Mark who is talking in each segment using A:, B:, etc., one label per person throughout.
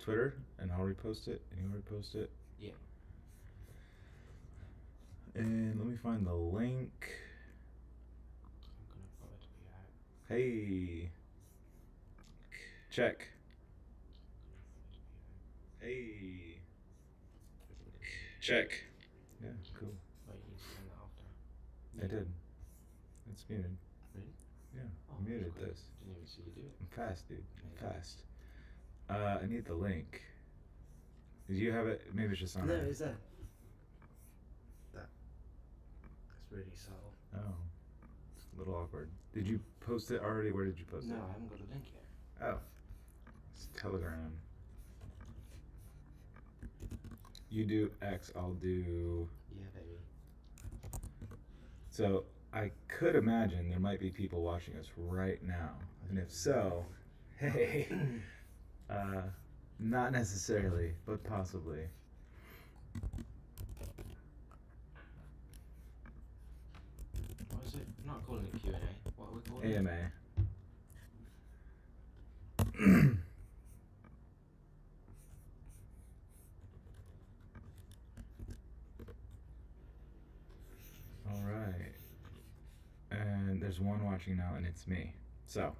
A: Twitter, and I'll repost it, and you'll repost it.
B: Yeah.
A: And let me find the link.
B: I'm gonna put it to out.
A: Hey. Check. Hey. Check. Yeah, cool.
B: Wait, you need to turn that off now.
A: I did. It's muted.
B: Really?
A: Yeah,
B: Oh,
A: I muted
B: that's
A: this.
B: Didn't even see you do it.
A: I'm fast, dude. I'm
B: Yeah.
A: fast. I need the link. Did you have it? Maybe it's just on
B: No,
A: there.
B: it's there. That's really subtle.
A: Oh. It's a little awkward. Did you post it already? Where did you post
B: No,
A: it?
B: I haven't got a link yet.
A: Oh. It's Telegram. You do X, I'll do...
B: Yeah, baby.
A: So, I could imagine there might be people watching us right now. And if so, hey. Not necessarily, but possibly.
B: What is it? I'm not calling it Q&A. What are we calling it?
A: AMA. All right. And there's one watching now, and it's me. So,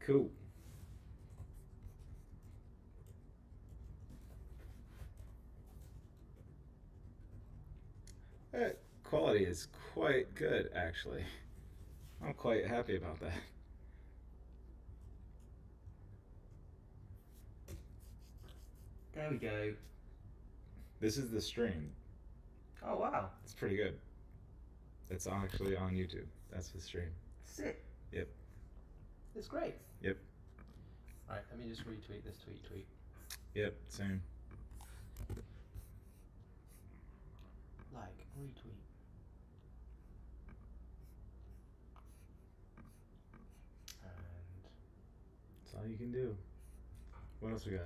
A: cool. That quality is quite good, actually. I'm quite happy about that.
B: There we go.
A: This is the stream.
B: Oh, wow.
A: It's pretty good. It's actually on YouTube. That's the stream.
B: Sick.
A: Yep.
B: It's great.
A: Yep.
B: Alright, let me just retweet this tweet.
A: Yep, same.
B: Like, retweet. And
A: That's all you can do. What else we got?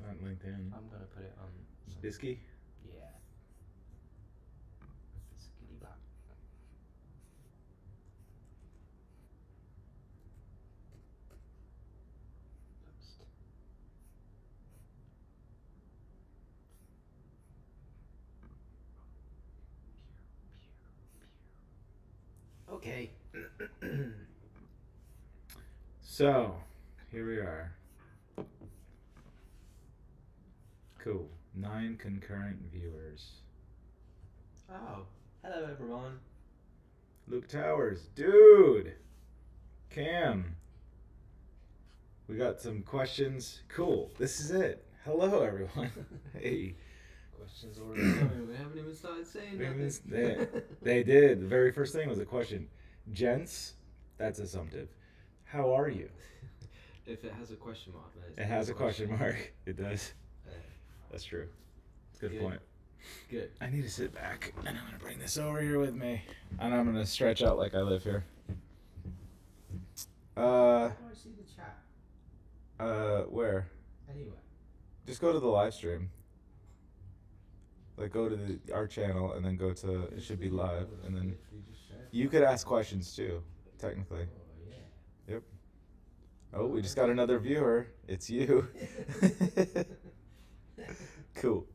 A: On LinkedIn.
B: I'm gonna put it on some,
A: Bisky?
B: yeah. Skitty back. Post. Okay.
A: So, here we are. Cool. 9 concurrent viewers.
B: Oh, hello everyone.
A: Luke Towers. Dude! Cam. We got some questions. Cool. This is it. Hello, everyone. Hey.
B: Questions already coming. We haven't even started saying nothing.
A: They did. The very first thing was a question. Gents, that's assumptive. How are you?
B: If it has a question mark, then it's
A: It has a question mark. It does.
B: Yeah.
A: That's true. Good
B: Good.
A: point.
B: Good.
A: I need to sit back, and I'm going to bring this over here with me. And I'm going to stretch out like I live here.
B: How do I see the chat?
A: Where?
B: Anyway.
A: Just go to the live stream. Like, go to our channel, and then go to, it should be live, and then you could ask questions too, technically.
B: Oh, yeah.
A: Yep. Oh, we just got another viewer. It's you. Cool.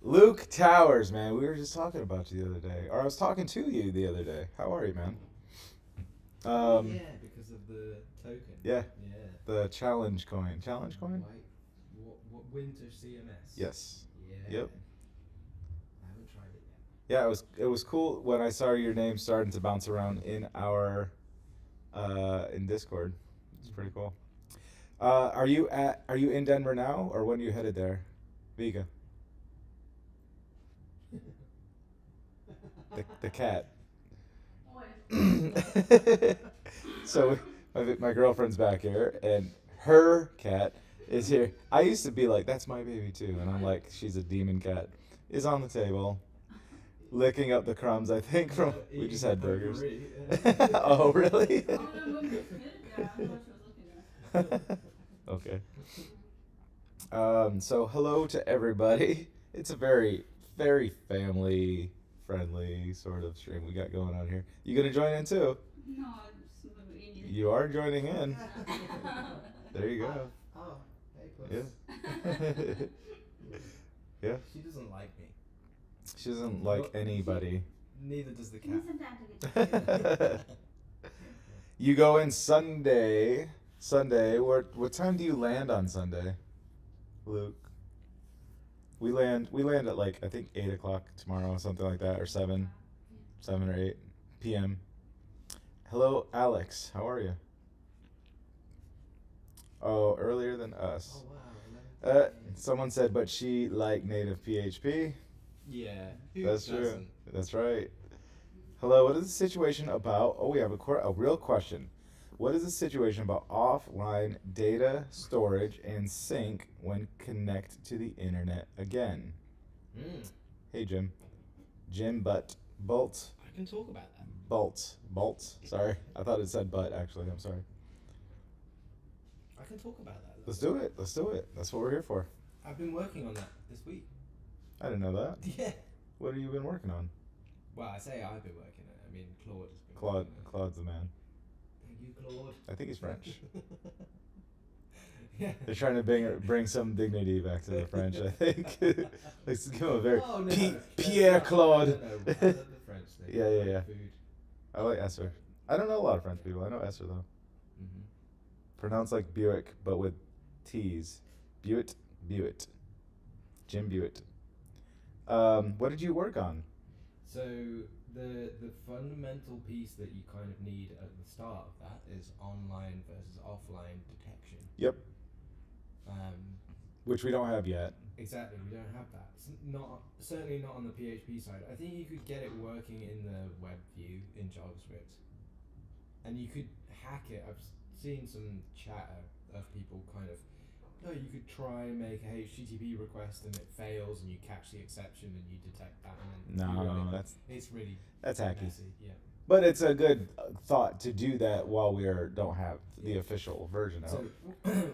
A: Luke Towers, man. We were just talking about you the other day. Or I was talking to you the other day. How are you, man?
B: Yeah, because of the token.
A: Yeah.
B: Yeah.
A: The challenge coin. Challenge coin?
B: What winter CMS?
A: Yes.
B: Yeah.
A: Yep.
B: I haven't tried it yet.
A: Yeah, it was cool when I saw your name starting to bounce around in our in Discord. It's pretty cool. Are you in Denver now, or when are you headed there? Vega. The cat. So my girlfriend's back here, and her cat is here. I used to be like, that's my baby too, and I'm like, she's a demon cat. Is on the table, licking up the crumbs. I think from we just had burgers. Oh really? Okay. So hello to everybody. It's a very, very family friendly sort of stream we got going on here. You gonna join in too?
C: No, I'm just moving in.
A: You are joining in. There you go.
B: Oh,
A: Yeah. Yeah.
B: She doesn't like me.
A: She doesn't like anybody.
B: Neither does the
C: Give me
B: cat.
C: some time to get
A: You go in Sunday. Sunday. What time do you land on Sunday, Luke? We land at like I think 8 o'clock tomorrow, something like that, or 7 or 8 p.m. Hello, Alex. How are you? Oh, earlier than us.
B: Oh wow. 11:30.
A: Someone said, but she liked native PHP.
B: Yeah. Who
A: That's
B: doesn't?
A: true. That's right. Hello, what is the situation about? Oh, we have a real question. What is the situation about offline data storage and sync when connect to the internet again?
B: Mm.
A: Hey, Jim. Jim Bolt.
B: I can talk about that.
A: Bolt. Sorry. I thought it said butt, actually. I'm sorry.
B: I can talk about that.
A: Let's do it. That's what we're here for.
B: I've been working on that this week.
A: I didn't know that.
B: Yeah.
A: What have you been working on?
B: Well, I say I've been working on it. I mean, Claude has been working on it.
A: Claude's the man.
B: Thank you, Claude.
A: I think he's French.
B: Yeah.
A: They're trying to bring some dignity back to the French, I think. Let's give him a very
B: Oh, no,
A: Pierre Claude.
B: No, I love the French thing.
A: Yeah, yeah, yeah.
B: Food.
A: I like Esser. I don't know a lot of French people. I know Esser though.
B: Mm-hmm.
A: Pronounced like Buick, but with T's. Buick. Jim Buick. What did you work on?
B: So the fundamental piece that you kind of need at the start of that is online versus offline detection.
A: Yep. Which we don't have yet.
B: Exactly, we don't have that. It's certainly not on the PHP side. I think you could get it working in the web view in JavaScript, and you could hack it. I've seen some chatter of people kind of, no, you could try and make a HTTP request and it fails, and you catch the exception and you detect that, and then you run it. It's really
A: hacky.
B: messy. Yeah.
A: But it's a good thought to do that while we don't have the official version out.
B: So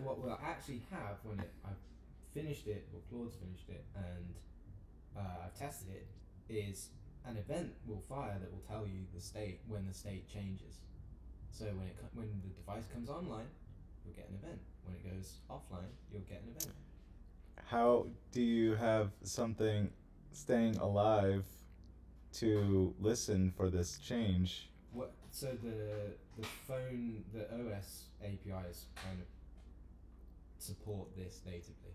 B: what we'll actually have when I've finished it, or Claude's finished it, and I've tested it, is an event will fire that will tell you the state when the state changes. So when the device comes online, you'll get an event. When it goes offline, you'll get an event.
A: How do you have something staying alive to listen for this change?
B: So the phone, the OS APIs kind of support this natively.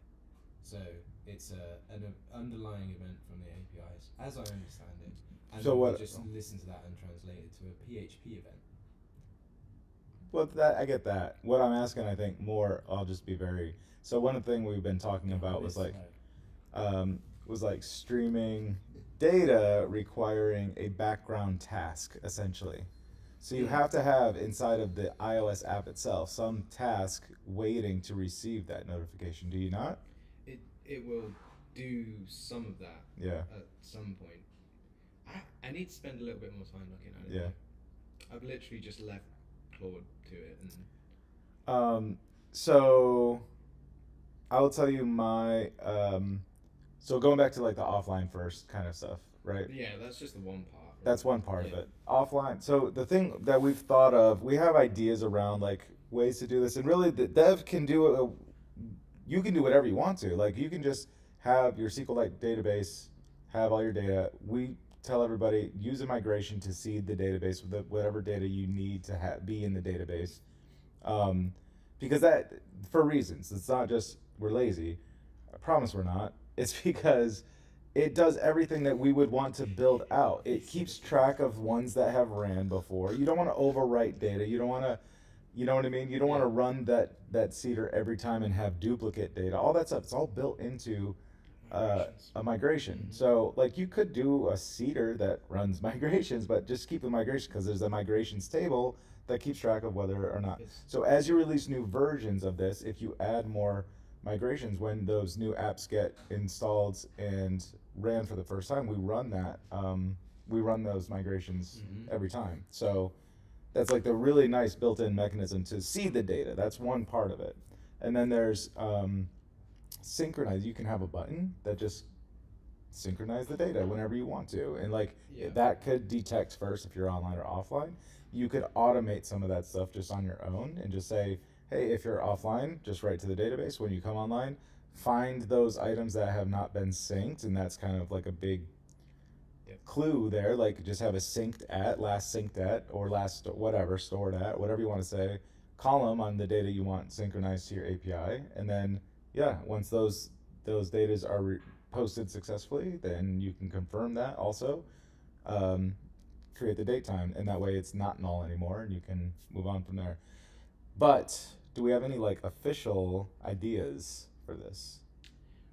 B: So it's an underlying event from the APIs, as I understand it. And
A: So
B: then
A: what-
B: we just listen to that and translate it to a PHP event.
A: Well, that I get that. What I'm asking, I think, more. I'll just be very. So one thing we've been talking about was like streaming data requiring a background task, essentially. So you have to have inside of the iOS app itself some task waiting to receive that notification. Do you not?
B: It will do some of that.
A: Yeah.
B: At some point. I need to spend a little bit more time looking at it.
A: Yeah.
B: I've literally just left Claude to it, and
A: So I'll tell you my so going back to like the offline first kind of stuff, right?
B: yeah, that's just the one part. Right?
A: That's one part of
B: Yeah.
A: it. Offline. So the thing that we've thought of, we have ideas around like ways to do this, and really the dev can do you can do whatever you want to. Like you can just have your SQLite database, have all your data. We tell everybody use a migration to seed the database with whatever data you need to be in the database, because that for reasons. It's not just we're lazy. I promise we're not. It's because it does everything that we would want to build out. It keeps track of ones that have ran before. You don't want to overwrite data. You don't want to, you know what I mean? You don't want to run that seeder every time and have duplicate data. All that stuff, it's all built into a migration. So like you could do a seeder that runs migrations, but just keep the migration because there's a migrations table that keeps track of whether or not. So as you release new versions of this, if you add more migrations, when those new apps get installed and ran for the first time, we run that. We run those migrations every time. So that's like the really nice built-in mechanism to see the data. That's one part of it. And then there's synchronize. You can have a button that just synchronize the data whenever you want to, and like that could detect first if you're online or offline. You could automate some of that stuff just on your own and just say, hey, if you're offline, just write to the database. When you come online, find those items that have not been synced, and that's kind of like a big clue there. Like just have a synced at, last synced at, or last whatever stored at, whatever you want to say, column on the data you want synchronized to your API, and then yeah, once those datas are posted successfully, then you can confirm that also. Um, Create the date time, and that way it's not null anymore, and you can move on from there. But do we have any like official ideas for this?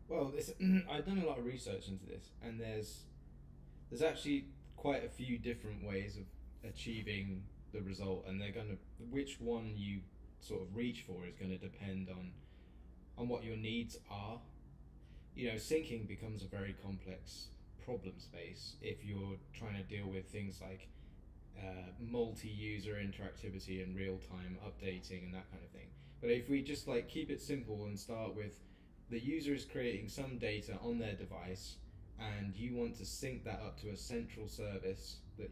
B: Well, I've done a lot of research into this, and there's actually quite a few different ways of achieving the result, and they're gonna which one you sort of reach for is going to depend on what your needs are. You know, syncing becomes a very complex problem space if you're trying to deal with things like multi-user interactivity and real-time updating and that kind of thing. But if we just like keep it simple and start with the user is creating some data on their device, and you want to sync that up to a central service that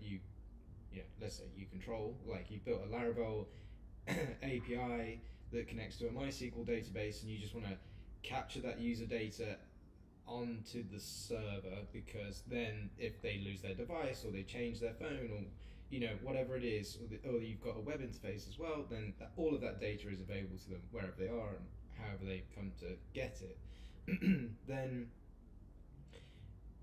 B: let's say you control, like you built a Laravel API that connects to a MySQL database, and you just want to capture that user data onto the server, because then if they lose their device or they change their phone or whatever it is, or you've got a web interface as well, then all of that data is available to them wherever they are and however they come to get it. Then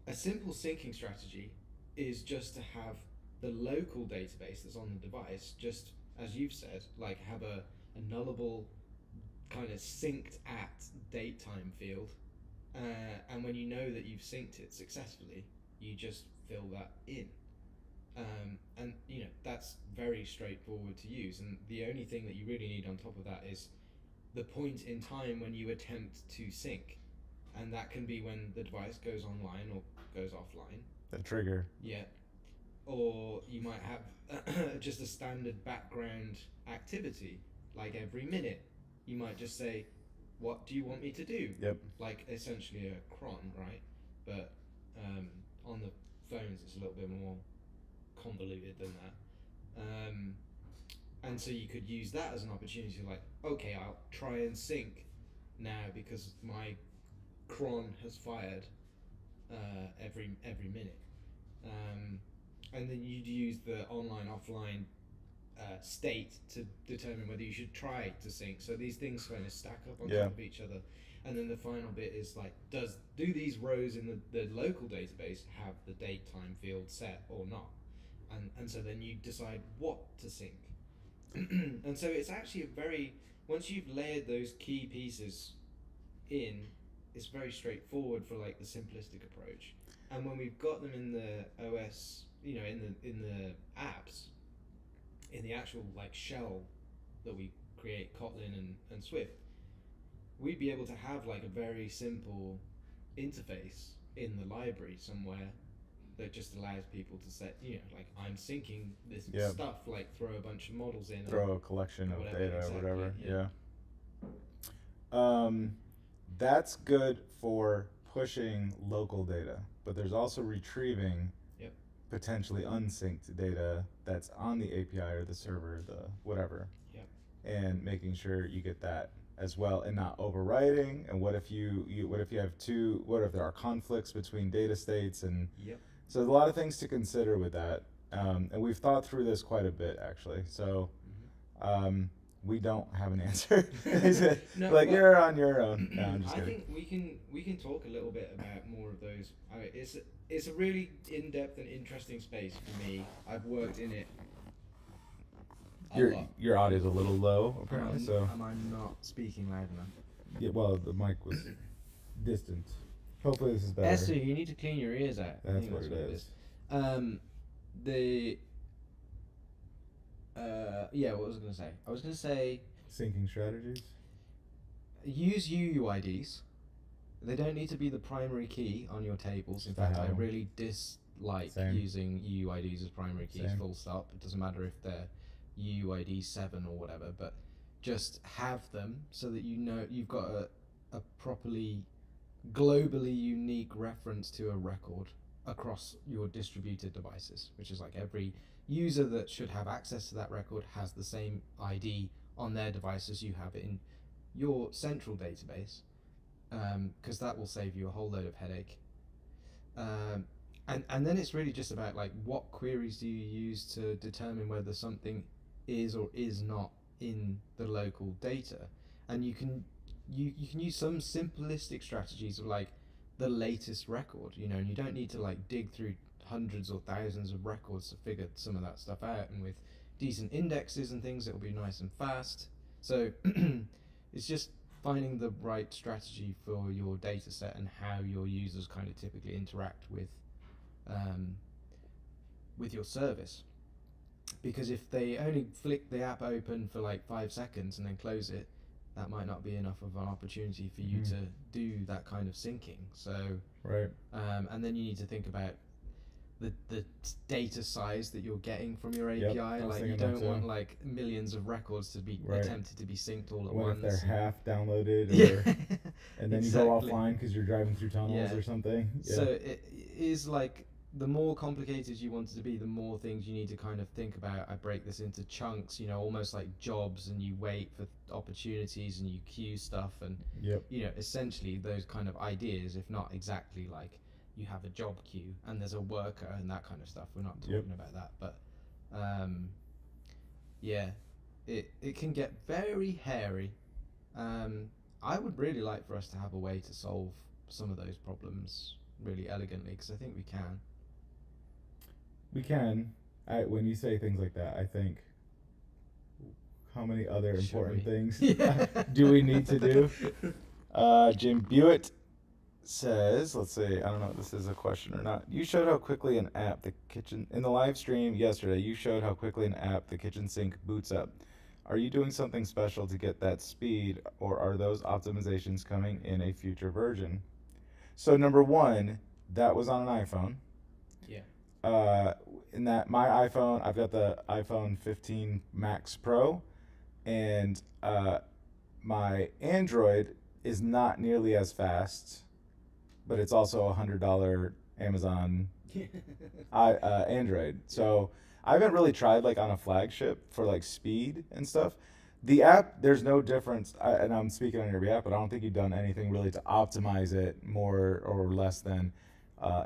B: a simple syncing strategy is just to have the local database that's on the device, just as you've said, like have a nullable kind of synced at date time field, and when you know that you've synced it successfully, you just fill that in. And that's very straightforward to use, and the only thing that you really need on top of that is the point in time when you attempt to sync, and that can be when the device goes online or goes offline.
A: The trigger.
B: Yeah. Or you might have just a standard background activity, like every minute you might just say, what do you want me to do?
A: Yep.
B: Like essentially a cron, right? But on the phones it's a little bit more convoluted than that. And so you could use that as an opportunity to like, okay, I'll try and sync now because my cron has fired every minute. And then you'd use the online offline state to determine whether you should try to sync. So these things kind of stack up on top of each other. And then the final bit is like, do these rows in the local database have the date time field set or not? And so then you decide what to sync. And so it's actually once you've layered those key pieces in, it's very straightforward for like the simplistic approach. And when we've got them in the OS, in the apps, in the actual like shell that we create, Kotlin and Swift, we'd be able to have like a very simple interface in the library somewhere that just allows people to set, like I'm syncing this stuff, like throw a bunch of models in.
A: Throw a collection of data or whatever.
B: Yeah.
A: That's good for pushing local data, but there's also retrieving potentially unsynced data that's on the API or the server, the whatever, and making sure you get that as well, and not overwriting. And what if what if there are conflicts between data states, and so there's a lot of things to consider with that, and we've thought through this quite a bit actually. So we don't have an answer. No, like you're on your own. No, I'm just kidding.
B: I think we can talk a little bit about more of those. It's a really in-depth and interesting space for me. I've worked in it.
A: Your audio's a little low apparently. So
C: am I not speaking loud enough?
A: Yeah. Well, the mic was distant. Hopefully this is better.
C: Esther, you need to clean your ears out.
A: That's what it is.
C: What was I going to say? I was going to say...
A: Syncing strategies?
C: Use UUIDs. They don't need to be the primary key on your tables. In fact, I really dislike using UUIDs as primary keys, full stop. It doesn't matter if they're UUID 7 or whatever, but just have them so that you've got a properly globally unique reference to a record across your distributed devices, which is like every user that should have access to that record has the same ID on their device as you have it in your central database, because that will save you a whole load of headache. And then it's really just about like what queries do you use to determine whether something is or is not in the local data, and you can use some simplistic strategies of like the latest record, and you don't need to like dig through hundreds or thousands of records to figure some of that stuff out, and with decent indexes and things it'll be nice and fast. So it's just finding the right strategy for your data set and how your users kind of typically interact with your service. Because if they only flick the app open for like 5 seconds and then close it, that might not be enough of an opportunity for you to do that kind of syncing. So
A: right.
C: And then you need to think about the data size that you're getting from your API. Like you don't want like millions of records to be attempted to be synced all at once.
A: What if they're half downloaded, and then you go offline because you're driving through tunnels or something.
C: So it is like, the more complicated you want it to be, the more things you need to kind of think about. I break this into chunks, almost like jobs, and you wait for opportunities and you queue stuff, and essentially those kind of ideas, if not exactly like you have a job queue and there's a worker and that kind of stuff. We're not talking about that, but it can get very hairy. I would really like for us to have a way to solve some of those problems really elegantly, because I think we can.
A: We can. When you say things like that, I think, how many other important things do we need to do? Jim Buitt says, let's see, I don't know if this is a question or not. You showed how quickly in the live stream yesterday, you showed how quickly an app, the kitchen sink, boots up. Are you doing something special to get that speed, or are those optimizations coming in a future version? So number one, that was on an iPhone.
C: Yeah.
A: In that, my iPhone, I've got the iPhone 15 Max Pro, and my Android is not nearly as fast, but it's also $100 Amazon Android. So I haven't really tried like on a flagship for like speed and stuff. The app, there's no difference, and I'm speaking on your behalf, but I don't think you've done anything really to optimize it more or less than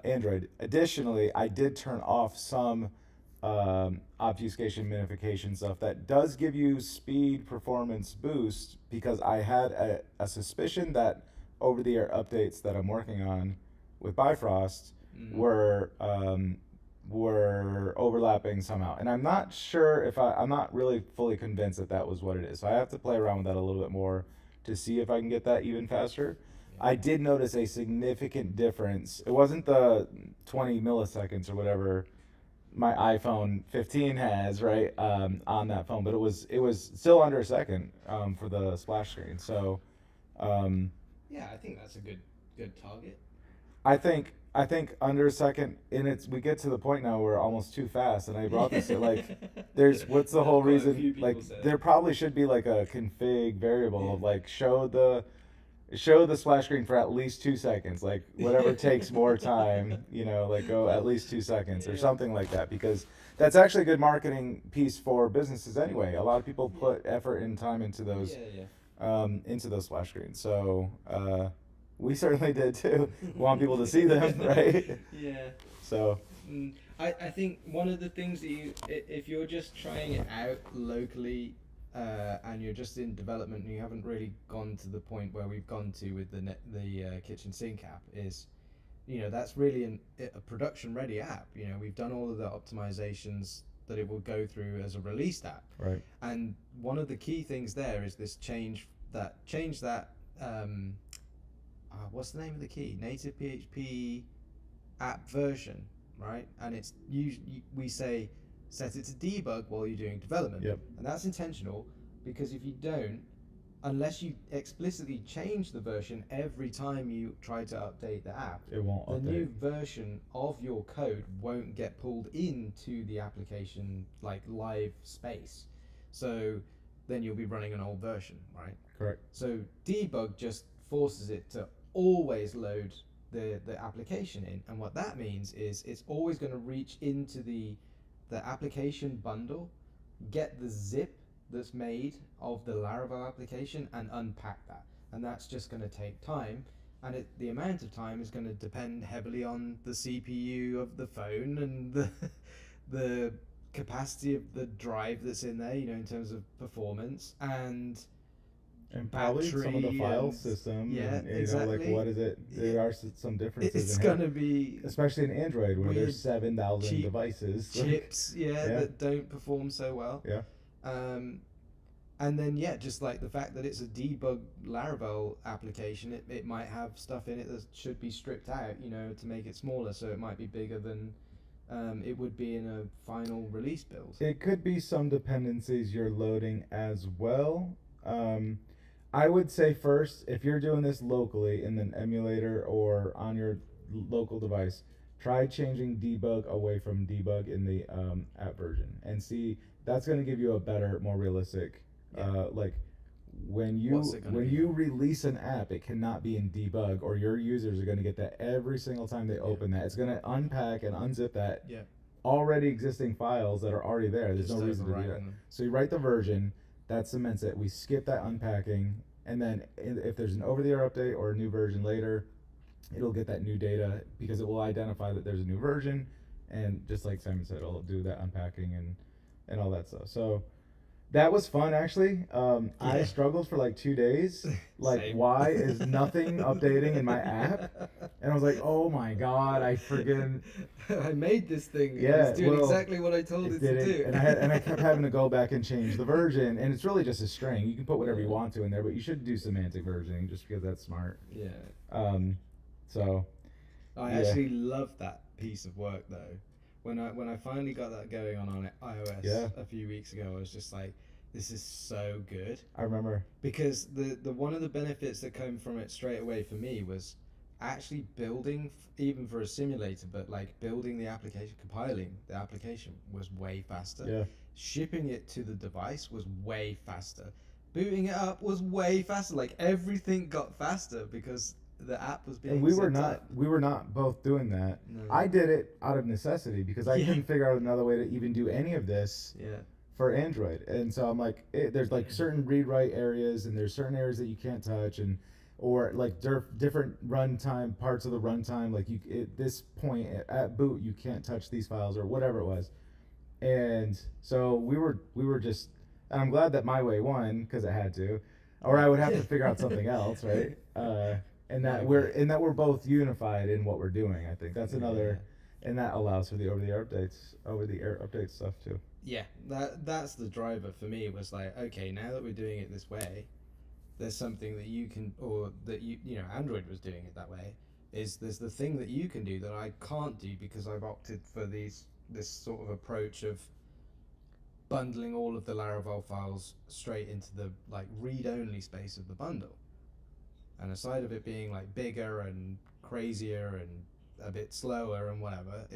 A: Android. Additionally, I did turn off some obfuscation minification stuff that does give you speed performance boost, because I had a suspicion that over-the-air updates that I'm working on with Bifrost were overlapping somehow, and I'm not sure if I'm not really fully convinced that was what it is. So I have to play around with that a little bit more to see if I can get that even faster. I did notice a significant difference. It wasn't the 20 milliseconds or whatever my iPhone 15 has, right, on that phone, but it was still under a second for the splash screen. So
C: I think that's a good target.
A: I think under a second, and we get to the point now where we're almost too fast, and I brought this like, there's, what's the whole reason, like, there probably should be like a config variable of like, show the splash screen for at least 2 seconds, like whatever takes more time, like go at least 2 seconds or something like that, because that's actually a good marketing piece for businesses anyway. A lot of people put effort and time into those splash screens. So we certainly did too. Want people to see them, right?
C: Yeah.
A: So
C: I think one of the things that if you're just trying it out locally, and you're just in development and you haven't really gone to the point where we've gone to with the kitchen sink app, is that's really a production ready app. We've done all of the optimizations that it will go through as a released app,
A: right.
C: And one of the key things there is this change that what's the name of the key? NativePHP app version, right? And it's usually, we say set it to debug while you're doing development.
A: Yep.
C: And that's intentional, because if you don't, unless you explicitly change the version every time you try to update the app,
A: it won't
C: the
A: update.
C: new version of your code won't get pulled into the application like live space. So then you'll be running an old version, right?
A: Correct. So
C: debug just forces it to always load the application in, and what that means is it's always going to reach into the application bundle, get the zip that's made of the Laravel application and unpack that. And that's just going to take time. And the amount of time is going to depend heavily on the CPU of the phone and the capacity of the drive that's in there, in terms of performance and
A: probably some of the file system.
C: Yeah,
A: and,
C: exactly.
A: Like what is it? There are some differences.
C: It's going to be,
A: especially in Android where there's 7,000 devices.
C: Chips, that don't perform so well.
A: Yeah.
C: And then just like the fact that it's a debug Laravel application, it might have stuff in it that should be stripped out, to make it smaller, so it might be bigger than it would be in a final release build.
A: It could be some dependencies you're loading as well. I would say first, if you're doing this locally in an emulator or on your local device, try changing debug away from debug in the app version and see. That's going to give you a better, more realistic, like when you release an app, it cannot be in debug, or your users are going to get that every single time they open that. It's going to unpack and unzip that already existing files that are already there. There's no reason to do that. So you write the version, that cements it. We skip that unpacking, and then if there's an over-the-air update or a new version later, it'll get that new data because it will identify that there's a new version, and just like Simon said, it'll do that unpacking and all that stuff. So that was fun, actually. I struggled for like 2 days. Like,
C: Same.
A: Why is nothing updating in my app? And I was like, oh my god, I friggin'
C: I made this thing.
A: Yeah,
C: It's doing exactly what I told it to do.
A: And I kept having to go back and change the version. And it's really just a string. You can put whatever you want to in there, but you should do semantic versioning just because that's smart.
C: Yeah.
A: So.
C: I actually love that piece of work though. When I finally got that going on iOS a few weeks ago, I was just like, this is so good.
A: I remember.
C: Because the one of the benefits that came from it straight away for me was actually building, even for a simulator, but like building the application, compiling the application was way faster.
A: Yeah.
C: Shipping it to the device was way faster. Booting it up was way faster. Like everything got faster because the app was being
A: and we were not both doing that.
C: No.
A: I did it out of necessity because I couldn't figure out another way to even do any of this for Android. And so I'm like, there's like certain read write areas, and there's certain areas that you can't touch, and or like different runtime parts of the runtime. Like at this point at boot, you can't touch these files or whatever it was. And so we were just, and I'm glad that my way won because it had to, or I would have to figure out something else, right? And that we're both unified in what we're doing. I think that's another, and that allows for the over the air update stuff too.
C: Yeah, that's the driver for me. Was like, okay, now that we're doing it this way, there's something that you can, or that Android was doing it that way. There's the thing that you can do that I can't do because I've opted for this sort of approach of bundling all of the Laravel files straight into the like read-only space of the bundle. And aside of it being like bigger and crazier and a bit slower and whatever,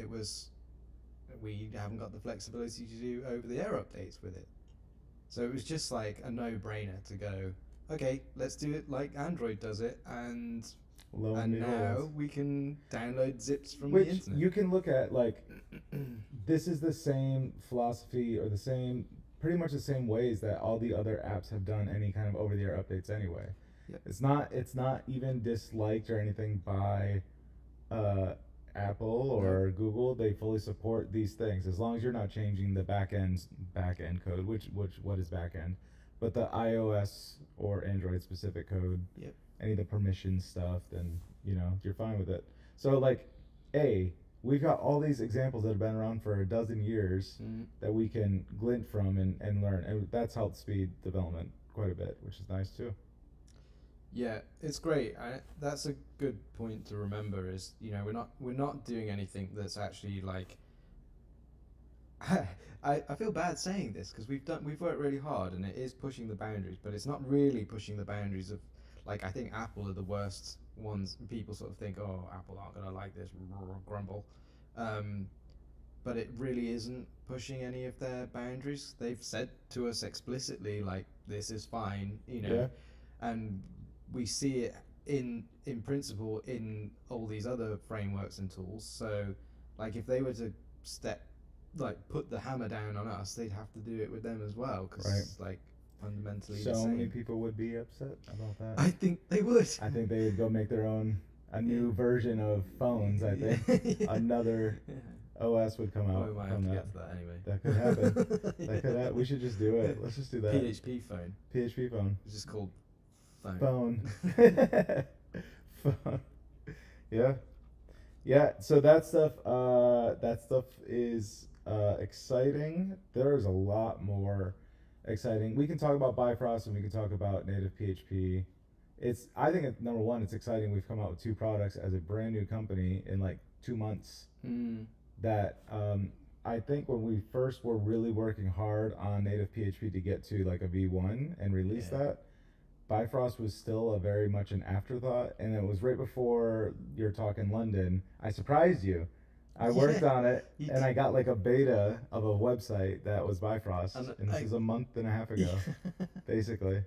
C: we haven't got the flexibility to do over-the-air updates with it. So it was just like a no-brainer to go, okay, let's do it like Android does it, and now we can download zips from the internet.
A: You can look at like, this is the same philosophy or pretty much the same ways that all the other apps have done any kind of over-the-air updates anyway.
C: Yep.
A: It's not even disliked or anything by Apple or Google. They fully support these things as long as you're not changing the backend code, which what is backend, but the iOS or Android specific code.
C: Yep.
A: Any of the permission stuff, then you're fine with it. So like, we've got all these examples that have been around for a dozen years that we can glint from and learn, and that's helped speed development quite a bit, which is nice too.
C: Yeah, it's great. That's a good point to remember. Is we're not doing anything that's actually like. I feel bad saying this because we've worked really hard and it is pushing the boundaries, but it's not really pushing the boundaries of, like, I think Apple are the worst ones. People sort of think, oh, Apple aren't gonna like this, grumble, but it really isn't pushing any of their boundaries. They've said to us explicitly, like, this is fine, and we see it in principle in all these other frameworks and tools. So like if they were to step like put the hammer down on us, they'd have to do it with them as well, because it's like fundamentally the
A: So
C: same.
A: many people would be upset about that.
C: I think they would.
A: I think they would go make their own, a new version of phones. I think another OS would come out
C: we might
A: from
C: have to
A: that.
C: get to that anyway.
A: That could happen. That could happen. We should just do it. Let's just do that.
C: PHP phone.
A: PHP phone.
C: It's just called phone.
A: Phone. Yeah. Yeah. So that stuff is exciting. There's a lot more exciting. We can talk about Bifrost and we can talk about native PHP. I think number one, it's exciting. We've come out with 2 products as a brand new company in like 2 months. That I think when we first were really working hard on native PHP to get to like a V1 and release that, Bifrost was still a very much an afterthought, and it was right before your talk in London. I surprised you. I worked on it, and I got like a beta of a website that was Bifrost, and this is a month and a half ago, basically.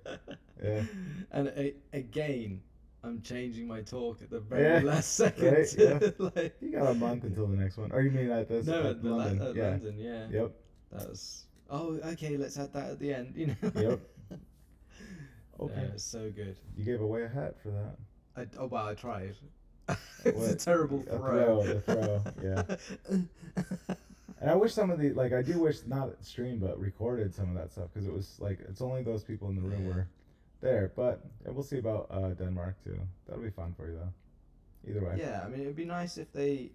A: Yeah.
C: And again, I'm changing my talk at the very last second.
A: Right? Yeah.
C: Like,
A: you got a month until the next one. Or you mean at this?
C: No,
A: at London.
C: London, yeah.
A: Yep.
C: That was. Oh, okay. Let's add that at the end. You know.
A: Yep. Okay.
C: It's so good.
A: You gave away a hat for that.
C: I tried. It's a terrible
A: throw. A throw, yeah. And I wish some of I do wish not streamed, but recorded some of that stuff, because it was like, it's only those people in the room were there. But we'll see about Denmark too. That'll be fun for you though. Either way.
C: Yeah, I mean, it'd be nice if they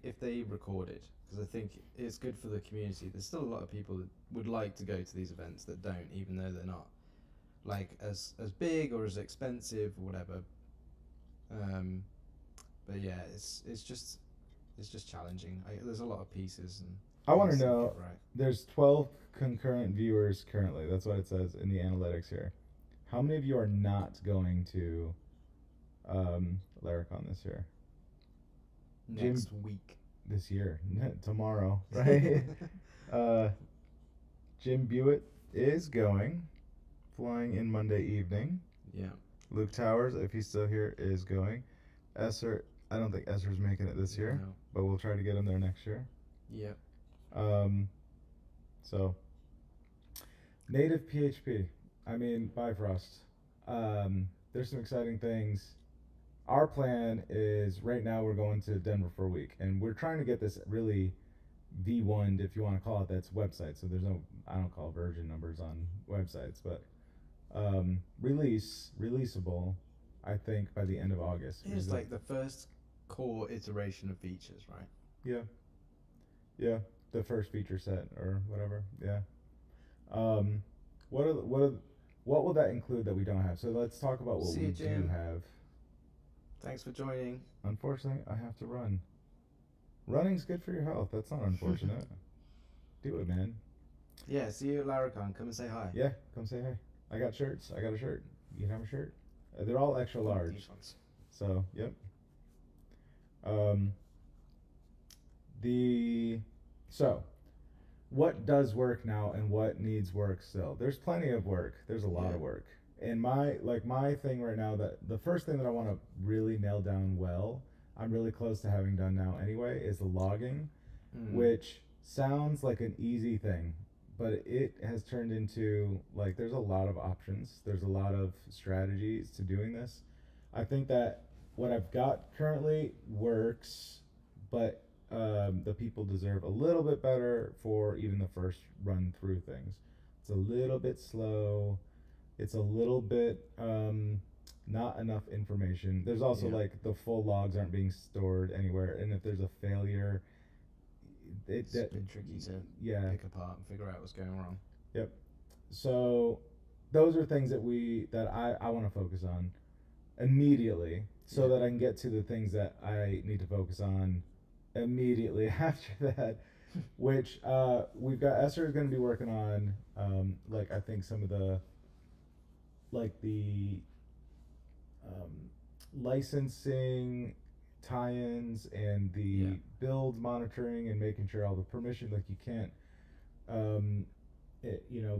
C: recorded, because I think it's good for the community. There's still a lot of people that would like to go to these events that don't, even though they're not like as big or as expensive or whatever. But yeah, it's just challenging. There's a lot of pieces, and
A: I want to know. There's 12 concurrent viewers currently. That's what it says in the analytics here. How many of you are not going to Laracon this year?
C: Next week.
A: This year, tomorrow, right? Jim Buitt is going, flying in Monday evening.
C: Yeah.
A: Luke Towers, if he's still here, is going. Esser, I don't think Esser's making it this year, but we'll try to get him there next year.
C: Yeah.
A: So, native PHP. I mean, Bifrost. There's some exciting things. Our plan is right now we're going to Denver for a week, and we're trying to get this really V1'd, if you want to call it. That's website. So there's no, I don't call version numbers on websites, but releasable, I think, by the end of August.
C: It's like the first core iteration of features, right?
A: Yeah, the first feature set or whatever. Yeah. What will that include that we don't have? So let's talk about what we do have.
C: Thanks for joining.
A: Unfortunately, I have to run. Running's good for your health. That's not unfortunate. Do it, man.
C: Yeah, see you at Laracon. Come and say hi.
A: Yeah, come say hi. I got shirts. I got a shirt. You can have a shirt. They're all extra large.
C: These ones.
A: So, yep. So, what does work now and what needs work still? There's plenty of work. There's a lot of work. And my thing right now, that the first thing that I want to really nail down well, I'm really close to having done now anyway, is the logging, which sounds like an easy thing, but it has turned into, like, there's a lot of options. There's a lot of strategies to doing this. I think that what I've got currently works, but the people deserve a little bit better for even the first run through things. It's a little bit slow. It's a little bit not enough information. There's also like the full logs aren't being stored anywhere, and if there's a failure,
C: it's been tricky to pick apart and figure out what's going wrong.
A: Yep. So those are things that I want to focus on immediately, so that I can get to the things that I need to focus on immediately after that. Which we've got Esther is going to be working on, I think some of the licensing tie-ins and the build monitoring and making sure all the permission, like you can't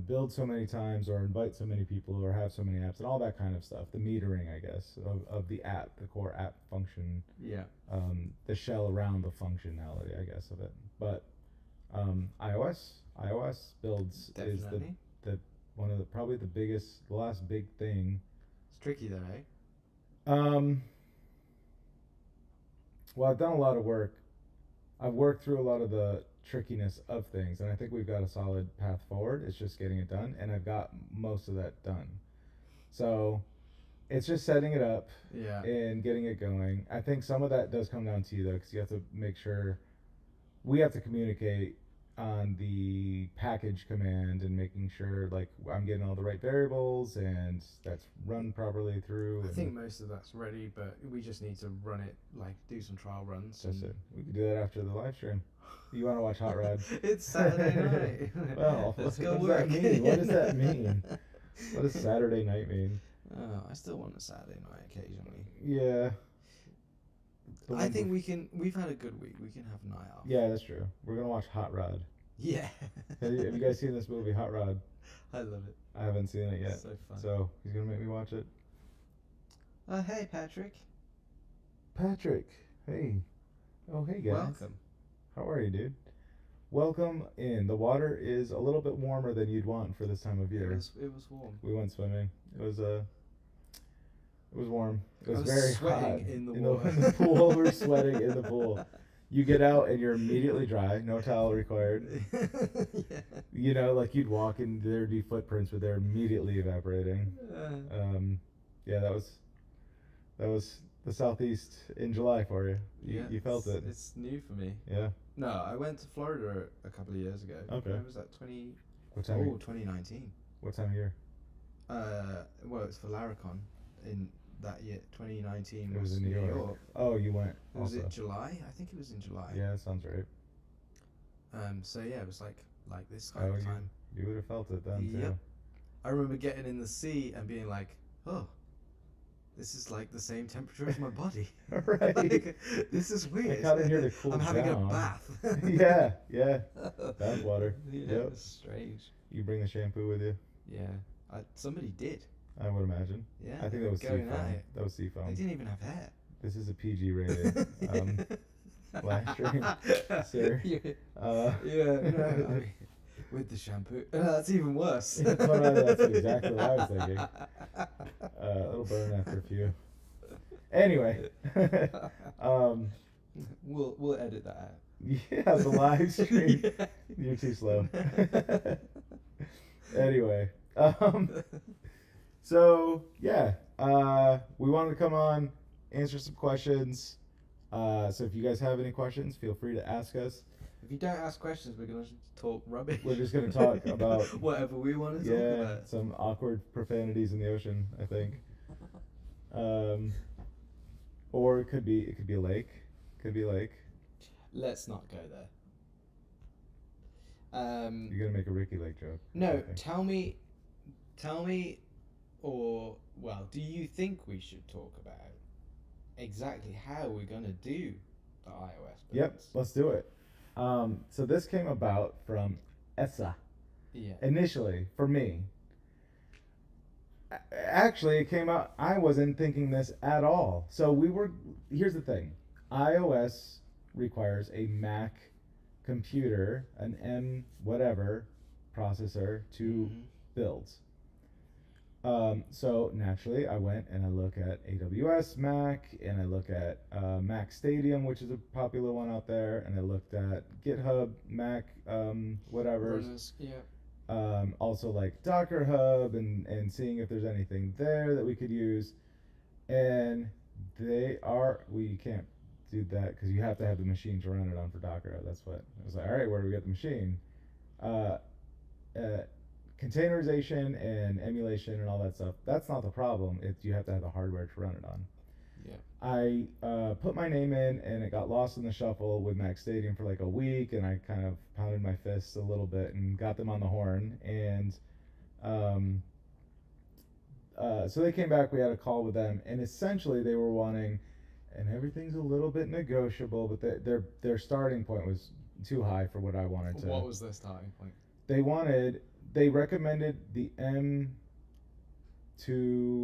A: build so many times or invite so many people or have so many apps and all that kind of stuff. The metering, I guess, of the app, the core app function, the shell around the functionality, I guess, of it. But iOS builds
C: Definitely.
A: is the one of the probably the last big thing.
C: It's tricky though, eh?
A: Well, I've done a lot of work. I've worked through a lot of the trickiness of things, and I think we've got a solid path forward. It's just getting it done, and I've got most of that done. So it's just setting it up and getting it going. I think some of that does come down to you, though, because you have to make sure we have to communicate on the package command and making sure like I'm getting all the right variables and that's run properly through.
C: I think most of that's ready, but we just need to run it, like do some trial runs.
A: That's it. We can do that after the live stream. You want to watch Hot Rod?
C: It's Saturday night.
A: Well,
C: let's
A: what
C: go
A: does
C: work.
A: that mean? What does that mean? What does Saturday night mean?
C: I still want a Saturday night occasionally.
A: Yeah.
C: I think we've had a good week. We can have a night off.
A: Yeah, that's true. We're going to watch Hot Rod.
C: Yeah.
A: Have you guys seen this movie, Hot Rod?
C: I love it.
A: I haven't seen it yet.
C: So fun.
A: So he's going to make me watch it.
C: Hey, Patrick.
A: Patrick. Hey. Oh, hey, guys.
C: Welcome.
A: How are you, dude? Welcome in. The water is a little bit warmer than you'd want for this time of year.
C: It was warm.
A: We went swimming. It was warm. It was
C: I was
A: very
C: sweating
A: hot
C: in the water.
A: in the pool. We're sweating in the pool. You get out and you're immediately dry. No towel required.
C: Yeah.
A: You know, like you'd walk and there'd be footprints, but they're immediately evaporating. Yeah, that was the Southeast in July for you. You felt it.
C: It's new for me.
A: Yeah.
C: No, I went to Florida a couple of years ago.
A: Okay.
C: When was that? 2019.
A: What time of year?
C: Well, it's for Laracon in that year. 2019
A: It was in New York. Oh, you went.
C: Was
A: also.
C: it July? I think it was in July.
A: Yeah, that sounds right.
C: So yeah, it was like this kind of time.
A: You would have felt it then too.
C: Yep. I remember getting in the sea and being like, oh, this is like the same temperature as my body.
A: Right.
C: Like, this is weird.
A: I got in here to cool
C: I'm
A: down.
C: having a bath.
A: Yeah. Bath water.
C: Yeah,
A: Yep.
C: it's strange.
A: You bring the shampoo with you?
C: Yeah. Somebody did.
A: I would imagine.
C: Yeah.
A: I think that was sea
C: going at
A: foam.
C: it.
A: That was sea
C: They
A: foam.
C: didn't even have hair.
A: This is a PG rated live stream, sir.
C: Yeah. No, I mean, with the shampoo. That's even worse.
A: That's exactly what I was thinking. It'll burn after a few. Anyway,
C: we'll edit that out.
A: yeah, the live stream.
C: Yeah.
A: You're too slow. Anyway, so yeah, we wanted to come on, answer some questions. So if you guys have any questions, feel free to ask us.
C: If you don't ask questions, we're gonna talk rubbish.
A: We're just gonna talk about
C: whatever we want to talk about.
A: Some awkward profanities in the ocean, I think. Or it could be a lake. Could be a lake.
C: Let's not go there.
A: You're gonna make a Ricky Lake joke.
C: No,
A: Okay.
C: tell me, or well, do you think we should talk about exactly how we're gonna do the iOS builds?
A: Yep, let's do it. So this came about from Essa.
C: Yeah.
A: Initially, for me. Actually, it came out, I wasn't thinking this at all. So here's the thing. iOS requires a Mac computer, an M whatever processor to build. So naturally, I went and I look at AWS Mac, and I look at Mac Stadium, which is a popular one out there, and I looked at GitHub Mac whatever.
C: Yeah.
A: Also like Docker Hub and seeing if there's anything there that we could use, and we can't do that because you have to have the machine to run it on for Docker Hub. That's what I was like. All right, where do we get the machine? Containerization and emulation and all that stuff, that's not the problem. You have to have the hardware to run it on.
C: Yeah.
A: I put my name in and it got lost in the shuffle with Mac Stadium for like a week, and I kind of pounded my fists a little bit and got them on the horn, and so they came back, we had a call with them, and essentially they were wanting, and everything's a little bit negotiable, but their starting point was too high for what I wanted to.
C: What was their starting point?
A: They recommended the M2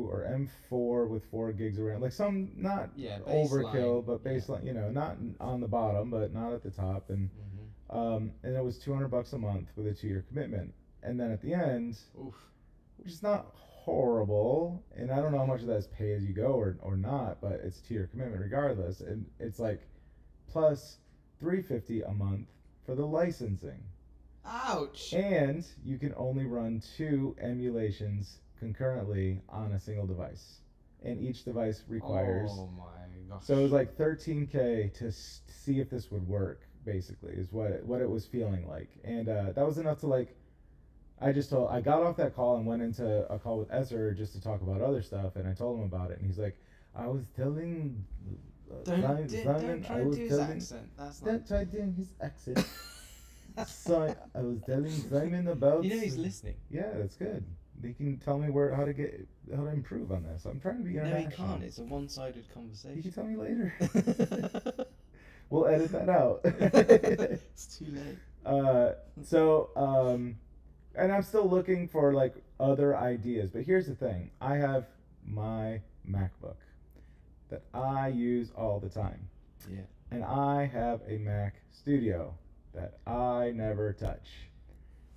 A: or M4 with 4 gigs of RAM, like some not overkill, but baseline, not on the bottom, but not at the top, and And it was $200 a month with a 2-year commitment. And then at the end,
C: Oof.
A: which is not horrible, and I don't know how much of that is pay as you go or not, but it's 2-year commitment regardless, and it's like plus $350 a month for the licensing.
C: Ouch.
A: And you can only run 2 emulations concurrently on a single device, and each device requires.
C: Oh my gosh.
A: So it was like $13K to see if this would work. Basically, is what it was feeling like, and that was enough to like. I got off that call and went into a call with Ezra just to talk about other stuff, and I told him about it, and he's like, I was telling.
C: Don't try
A: Simon,
C: to do his accent. That's not.
A: Don't try doing his accent. So I was telling Simon about.
C: You know he's listening.
A: Yeah, that's good. He can tell me how to improve on this. I'm trying to be international.
C: No, he can't. It's a one-sided conversation.
A: You can tell me later. We'll edit that out.
C: It's too late.
A: And I'm still looking for like other ideas. But here's the thing: I have my MacBook that I use all the time.
C: Yeah.
A: And I have a Mac Studio that I never touch.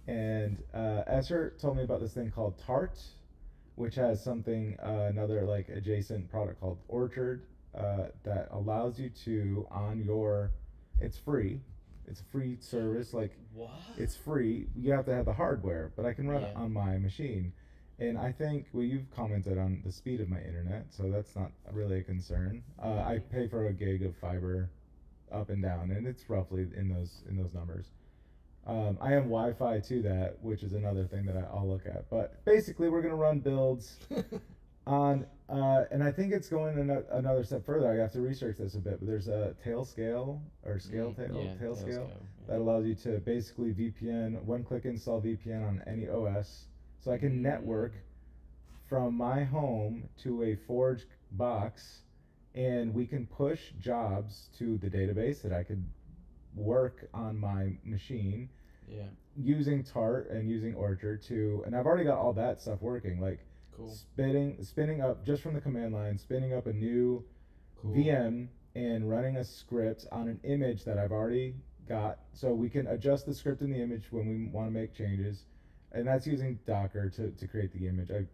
A: And Esser told me about this thing called Tart, which has something another like adjacent product called Orchard. That allows you to it's free. It's a free service. Like
C: What?
A: It's free. You have to have the hardware, but I can run it
C: Yeah.
A: on my machine. And I think you've commented on the speed of my internet, so that's not really a concern. I pay for a gig of fiber up and down, and it's roughly in those numbers. I have Wi-Fi to that, which is another thing that I'll look at. But basically, we're gonna run builds on, and I think it's going another step further. I have to research this a bit, but there's a tail scale or tail scale that allows you to basically VPN, one-click install VPN on any OS, so I can network from my home to a Forge box, and we can push jobs to the database that I could work on my machine.
C: Yeah.
A: Using Tart and using Orchard and I've already got all that stuff working, like.
C: Cool.
A: Spinning up just from the command line, spinning up a new VM and running a script on an image that I've already got, so we can adjust the script in the image when we want to make changes, and that's using Docker to create the image. I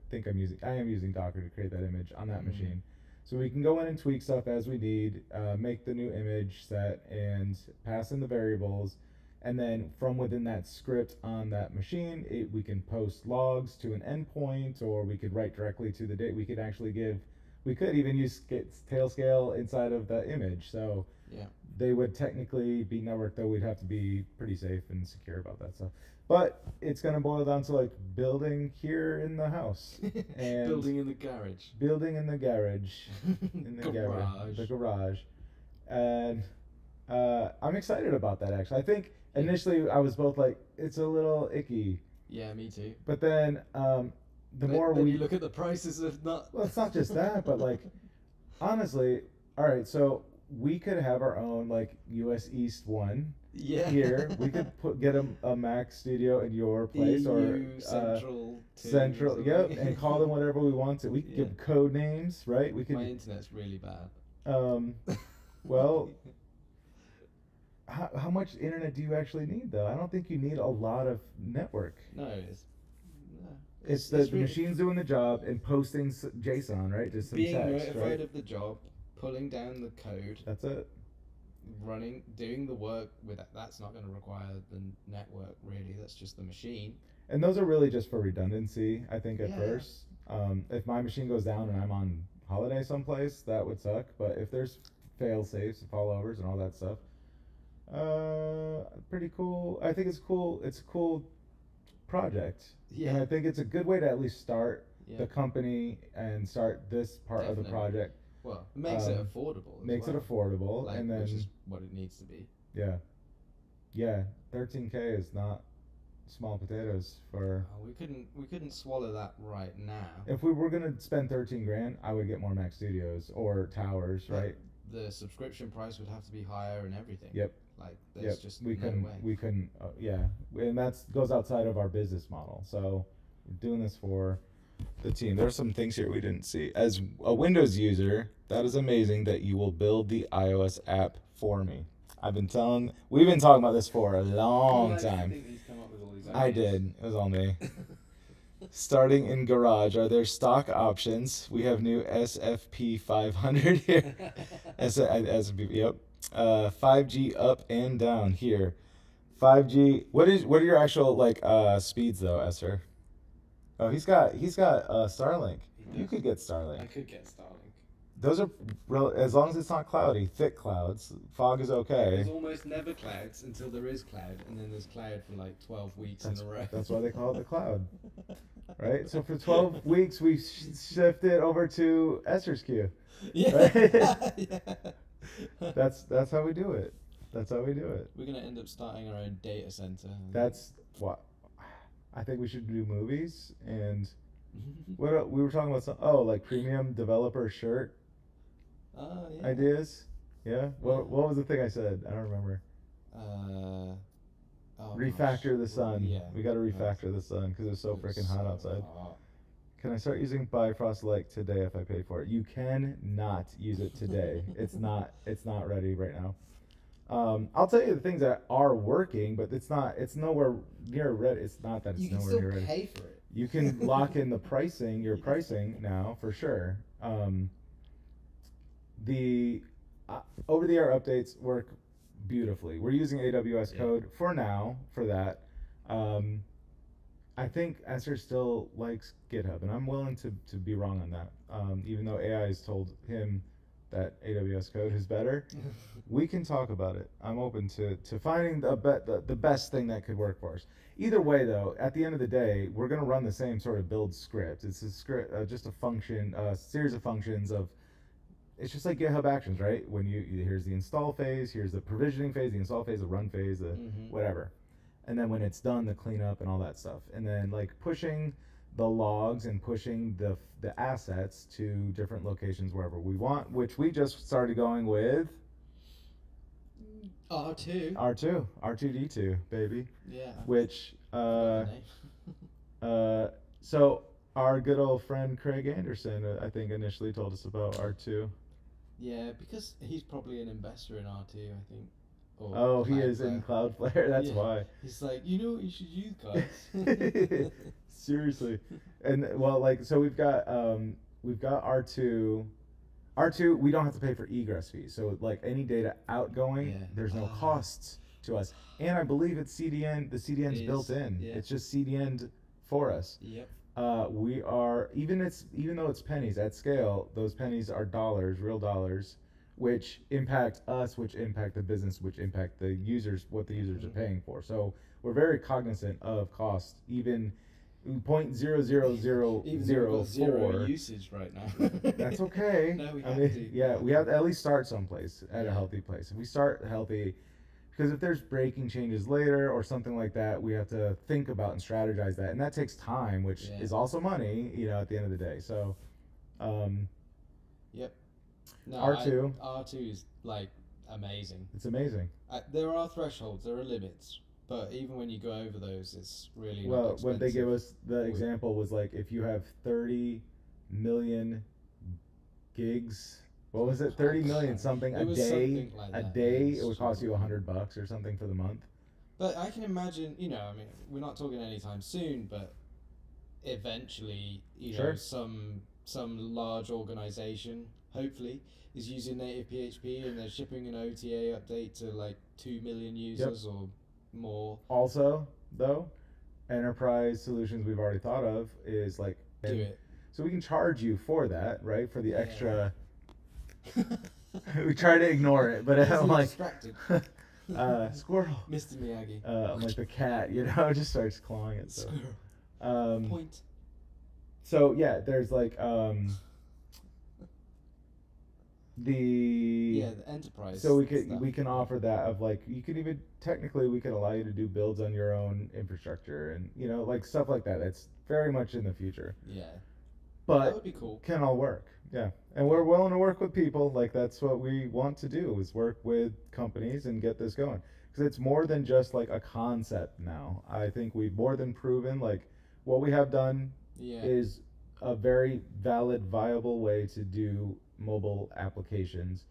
A: am using Docker to create that image on that machine, so we can go in and tweak stuff as we need, make the new image set and pass in the variables. And then from within that script on that machine, we can post logs to an endpoint, or we could write directly to the data. We could even use tail scale inside of the image. So they would technically be networked, though we'd have to be pretty safe and secure about that stuff. But it's going to boil down to like building here in the house. And
C: building in the garage.
A: Building in the garage. In the
C: garage.
A: The garage. And I'm excited about that, actually. I think initially I was both like, it's a little icky.
C: Yeah, me too.
A: But then
C: then you look at the prices of not.
A: Well, it's not just that, but like, honestly, all right, so we could have our own like US East one.
C: Yeah.
A: Here we could get a Mac Studio in your place, or Central. Yep, and call them whatever we want to. We could give code names, right? We could.
C: My internet's really bad.
A: Well. How much internet do you actually need, though? I don't think you need a lot of network.
C: No,
A: it's the machine's doing the job and posting JSON, right? Just some
C: being
A: text,
C: notified
A: right?
C: of the job, pulling down the code.
A: That's it.
C: Doing the work with that. That's not going to require the network, really. That's just the machine.
A: And those are really just for redundancy, I think, at first. If my machine goes down and I'm on holiday someplace, that would suck. But if there's fail-safes, failovers, and all that stuff, pretty cool. I think it's cool. It's a cool project. Yeah. And I think it's a good way to at least start the company and start this part of the project.
C: Well, it makes it affordable.
A: It affordable,
C: like,
A: and then
C: which is what it needs to be.
A: Yeah. 13K is not small potatoes for.
C: We couldn't swallow that right now.
A: If we were gonna spend 13 grand, I would get more Mac Studios or towers, right?
C: The subscription price would have to be higher and everything.
A: Yep.
C: Like there's just no way.
A: We couldn't. And that goes outside of our business model. So we're doing this for the team. There's some things here we didn't see. As a Windows user, that is amazing that you will build the iOS app for me. We've been talking about this for a long
B: I
A: time.
B: think he's come up with all these
A: I
B: ideas.
A: did. It was all me. Starting in garage, are there stock options? We have new SFP 500 here. SFP, yep. 5G up and down here. 5G. What are your actual speeds though, Esther? Oh, he's got Starlink. You could get
B: I
A: Starlink.
B: could get Starlink.
A: Those are as long as it's not cloudy, thick clouds. Fog is okay.
C: There's almost never clouds until there is cloud, and then there's cloud for like 12 weeks in a row.
A: That's why they call it the cloud, right? So for 12 weeks we shifted over to Esther's queue.
C: Yeah.
A: Right?
C: Yeah.
A: That's how we do it. That's how we do it.
C: We're gonna end up starting our own data center.
A: That's what I think we should do movies and what we were talking about. Like premium developer shirt
C: Yeah.
A: ideas. Yeah. What was the thing I said? I don't remember. Refactor the sun.
C: Yeah.
A: We got to refactor the sun because it's so freaking hot outside. Can I start using Bifrost like today if I pay for it? You can not use it today. It's not ready right now. I'll tell you the things that are working, but it's nowhere near ready. It's not that it's nowhere near ready.
C: You can still pay for it.
A: You can lock in the pricing, your pricing now for sure. The over-the-air updates work beautifully. We're using AWS code for now for that. I think Esther still likes GitHub, and I'm willing to be wrong on that. Even though AI has told him that AWS code is better, we can talk about it. I'm open to finding the best thing that could work for us. Either way, though, at the end of the day, we're going to run the same sort of build script. It's a script, just a function, a series of functions of. It's just like GitHub Actions, right? When here's the install phase, here's the provisioning phase, the install phase, the run phase, the whatever. And then when it's done, the cleanup and all that stuff. And then like pushing the logs and pushing the assets to different locations wherever we want, which we just started going with R2D2, baby.
C: Yeah.
A: Which so our good old friend Craig Anderson, I think initially told us about R2.
C: Yeah, because he's probably an investor in R2, I think.
A: Or he is in Cloudflare. That's why.
C: He's like, you know what you should use, guys.
A: Seriously, and so we've got R2. R2, we don't have to pay for egress fees. So like any data outgoing, there's no costs to us. And I believe it's CDN. The CDN's built in. Yeah. It's just CDN'd for us.
C: Yep.
A: We are even though it's pennies at scale, those pennies are dollars, real dollars, which impact us, which impact the business, which impact the users, what the users are paying for. So we're very cognizant of cost, even 0.00004.
C: Zero usage right now.
A: That's okay.
C: No, we have to.
A: Yeah, we have to at least start someplace at a healthy place. If we start healthy, because if there's breaking changes later or something like that, we have to think about and strategize that, and that takes time, which is also money, at the end of the day. So,
C: yep. No, R2 is like amazing.
A: It's amazing.
C: There are thresholds, there are limits, but even when you go over those, it's really not expensive.
A: What they give us the example was like if you have 30 million gigs. What was it? 30 million something a day. A day, it would cost you $100 or something for the month.
C: But I can imagine, we're not talking anytime soon, but eventually, some large organization, hopefully, is using native PHP and they're shipping an OTA update to like 2 million users or more.
A: Also, though, enterprise solutions we've already thought of is like
C: do it.
A: So we can charge you for that, right? For the extra. We try to ignore it, but I'm like
C: distracted.
A: Squirrel.
C: Mr. Miyagi.
A: I'm like the cat, just starts clawing it. So.
C: Squirrel. Point.
A: So yeah, there's like the
C: enterprise.
A: So we can offer that of like we could allow you to do builds on your own infrastructure and like stuff like that. That's very much in the future.
C: Yeah.
A: But
C: that would be cool.
A: Can all work. Yeah. And we're willing to work with people. Like that's what we want to do is work with companies and get this going. Because it's more than just like a concept now. I think we've more than proven like what we have done is a very valid, viable way to do mobile applications.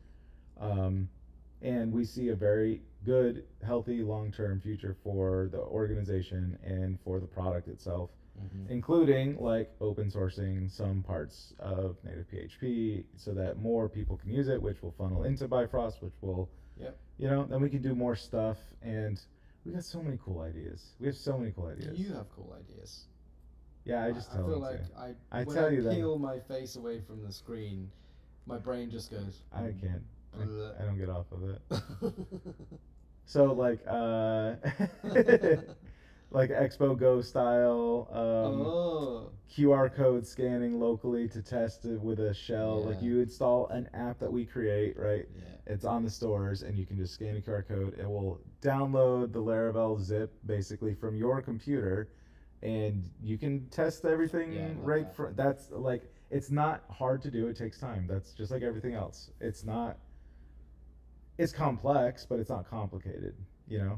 A: And we see a very good, healthy, long-term future for the organization and for the product itself, including like open sourcing some parts of native PHP so that more people can use it, which will funnel into Bifrost, which will, then we can do more stuff. And we got so many cool ideas. We have so many cool ideas.
C: You have cool ideas.
A: Yeah, I just tell
C: feel
A: them
C: like
A: I
C: when
A: tell
C: I
A: you that
C: peel my face away from the screen, my brain just goes.
A: I can't. I don't get off of it. So like like Expo Go style QR code scanning locally to test it with a shell. Like you install an app that we create, right?
C: Yeah.
A: It's on the stores, and you can just scan a QR code. It will download the Laravel zip basically from your computer, and you can test everything that's like, it's not hard to do. It takes time. That's just like everything else. It's complex, but it's not complicated,
C: Yeah.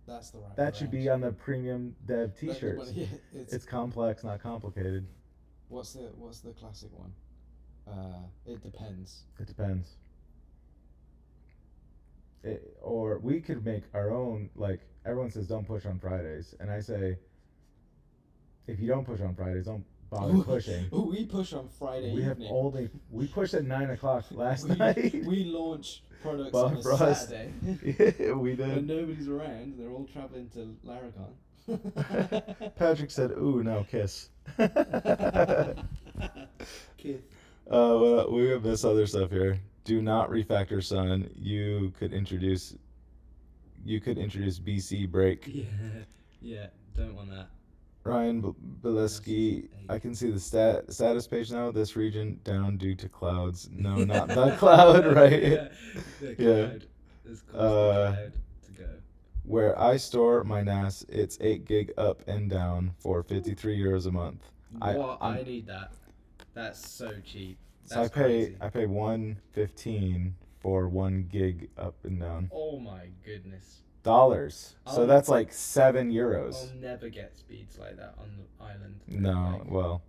C: That's the right.
A: That should be on the premium dev T-shirts.
C: Yeah,
A: it's complex, not complicated.
C: What's the classic one? It depends.
A: It depends. Or we could make our own. Like everyone says, don't push on Fridays, and I say, if you don't push on Fridays, don't bother pushing.
C: We push on Friday evening.
A: We pushed at 9 o'clock last night.
C: We launch products on a Saturday.
A: Yeah, we did.
C: When nobody's around, they're all traveling to Laracon.
A: Patrick said, "Ooh, no, kiss."
C: Kiss.
A: Well, we have this other stuff here. Do not refactor Sun. You could introduce BC break.
C: Yeah, don't want that.
A: Ryan Bileski, I can see the status page now. This region down due to clouds. No, not the cloud, right?
C: The cloud. It's caused the cloud to go.
A: Where I store my NAS, it's 8 gig up and down for €53 a month.
C: I need that. That's so cheap.
A: So I pay $115 for 1 gig up and down.
C: Oh my goodness.
A: Dollars. So that's like €7.
C: I'll never get speeds like that on the island.
A: No, well,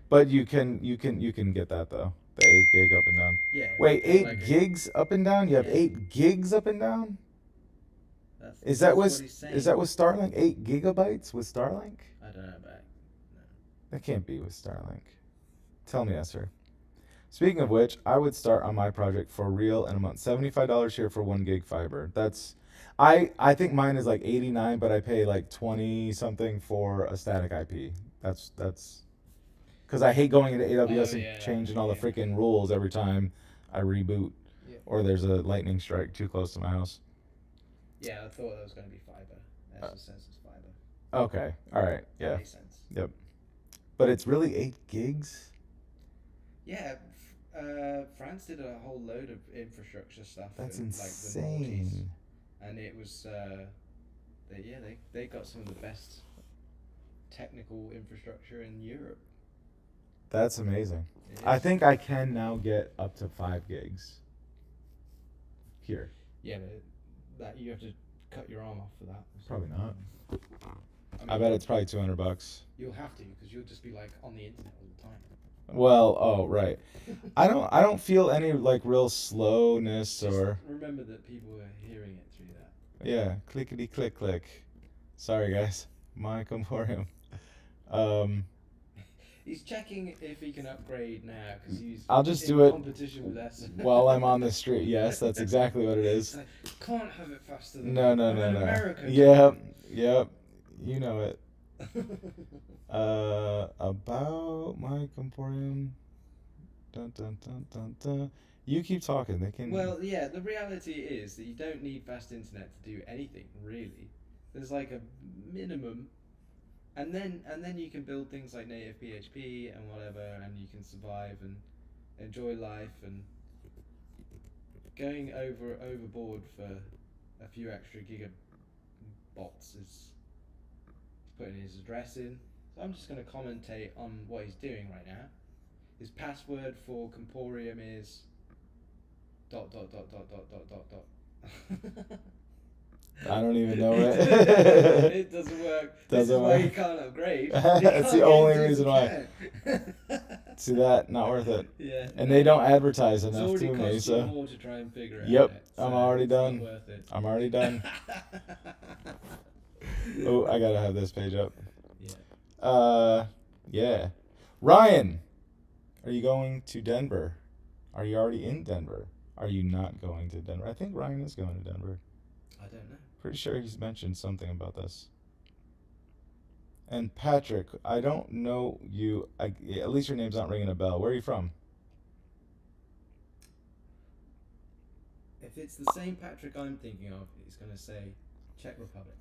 A: but you can get that though. The 8 gig up and down.
C: Yeah.
A: Wait, 8 gigs up and down? You have 8 gigs up and down? Is that with Starlink? 8 gigabytes with Starlink?
C: I don't know about. No.
A: That can't be with Starlink. Tell me, Esther. Speaking of which, I would start on my project for real in a month. $75 here for 1 gig fiber. That's, I think mine is like 89, but I pay like 20 something for a static IP. That's because I hate going into AWS and changing all the freaking rules every time I reboot or there's a lightning strike too close to my house.
C: Yeah, I thought that was going to be fiber. It just says it's fiber.
A: Okay, all right, yeah.
C: That makes sense.
A: Yep. But it's really 8 gigs?
C: Yeah, France did a whole load of infrastructure stuff.
A: That's
C: in,
A: insane.
C: Like, the noughties. And it was, they got some of the best technical infrastructure in Europe.
A: That's amazing. I think I can now get up to 5 gigs here.
C: Yeah, but that you have to cut your arm off for that.
A: Probably not.
C: I
A: bet it's probably $200.
C: You'll have to, because you'll just be like on the internet all the time.
A: Well, oh right. I don't feel any like real slowness
C: Just
A: or.
C: remember that people are hearing it through that.
A: Yeah, clickety click click. Sorry guys, my Comporium.
C: He's checking if he can upgrade now because he's.
A: I'll just
C: in
A: do it
C: competition with us.
A: while I'm on the street. Yes, that's exactly what it is.
C: Like, can't have it faster than
A: No.
C: American.
A: Yep. You know it. About my Comporium. Dun, dun, dun, dun, dun. You keep talking. They can.
C: Well, yeah. The reality is that you don't need fast internet to do anything really. There's like a minimum, and then you can build things like native PHP and whatever, and you can survive and enjoy life. And going overboard for a few extra gigabytes is putting his address in. So I'm just going to commentate on what he's doing right now. His password for Comporium is ...
A: I don't even know it.
C: It doesn't work.
A: Doesn't
C: this is why
A: work.
C: you can't upgrade.
A: That's the only reason why. See that? Not worth it.
C: Yeah.
A: And they don't advertise
C: It's
A: enough
C: already
A: to me,
C: cost you
A: so.
C: more to try and figure it
A: Yep,
C: out.
A: I'm
C: So
A: already
C: it's
A: done.
C: Not worth it.
A: I'm already done. Oh, I gotta have this page up. Yeah. Ryan, are you going to Denver? Are you already in Denver? Are you not going to Denver? I think Ryan is going to Denver.
C: I don't know.
A: Pretty sure he's mentioned something about this. And Patrick, I don't know you. At least your name's not ringing a bell. Where are you from?
C: If it's the same Patrick I'm thinking of, he's going to say Czech Republic.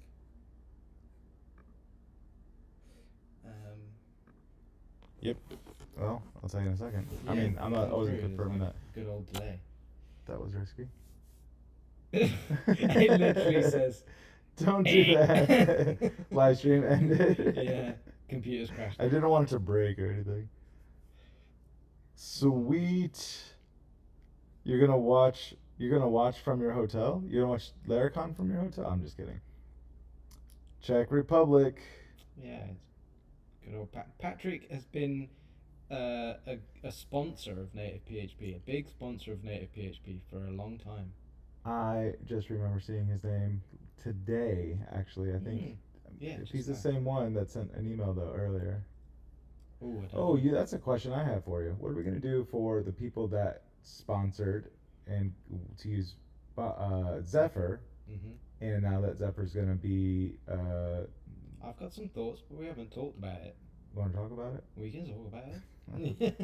A: Yep. Well, I'll tell you in a second.
C: Yeah,
A: I mean, I wasn't confirming
C: like
A: that.
C: Good old delay.
A: That was risky.
C: It literally says,
A: don't do that. Live stream ended.
C: Yeah, computer's crashed.
A: I didn't want it to break or anything. Sweet. You're gonna watch from your hotel? You're gonna watch Laracon from your hotel? I'm just kidding. Czech Republic.
C: Yeah, good old Patrick has been a sponsor of NativePHP, a big sponsor of NativePHP for a long time.
A: I just remember seeing his name today, actually. I think if he's the same one that sent an email though earlier. That's a question I have for you. What are we gonna do for the people that sponsored and to use Zephyr? And now that Zephyr's gonna be
C: I've got some thoughts, but we haven't talked about it.
A: Want to talk about it?
C: We can talk about it.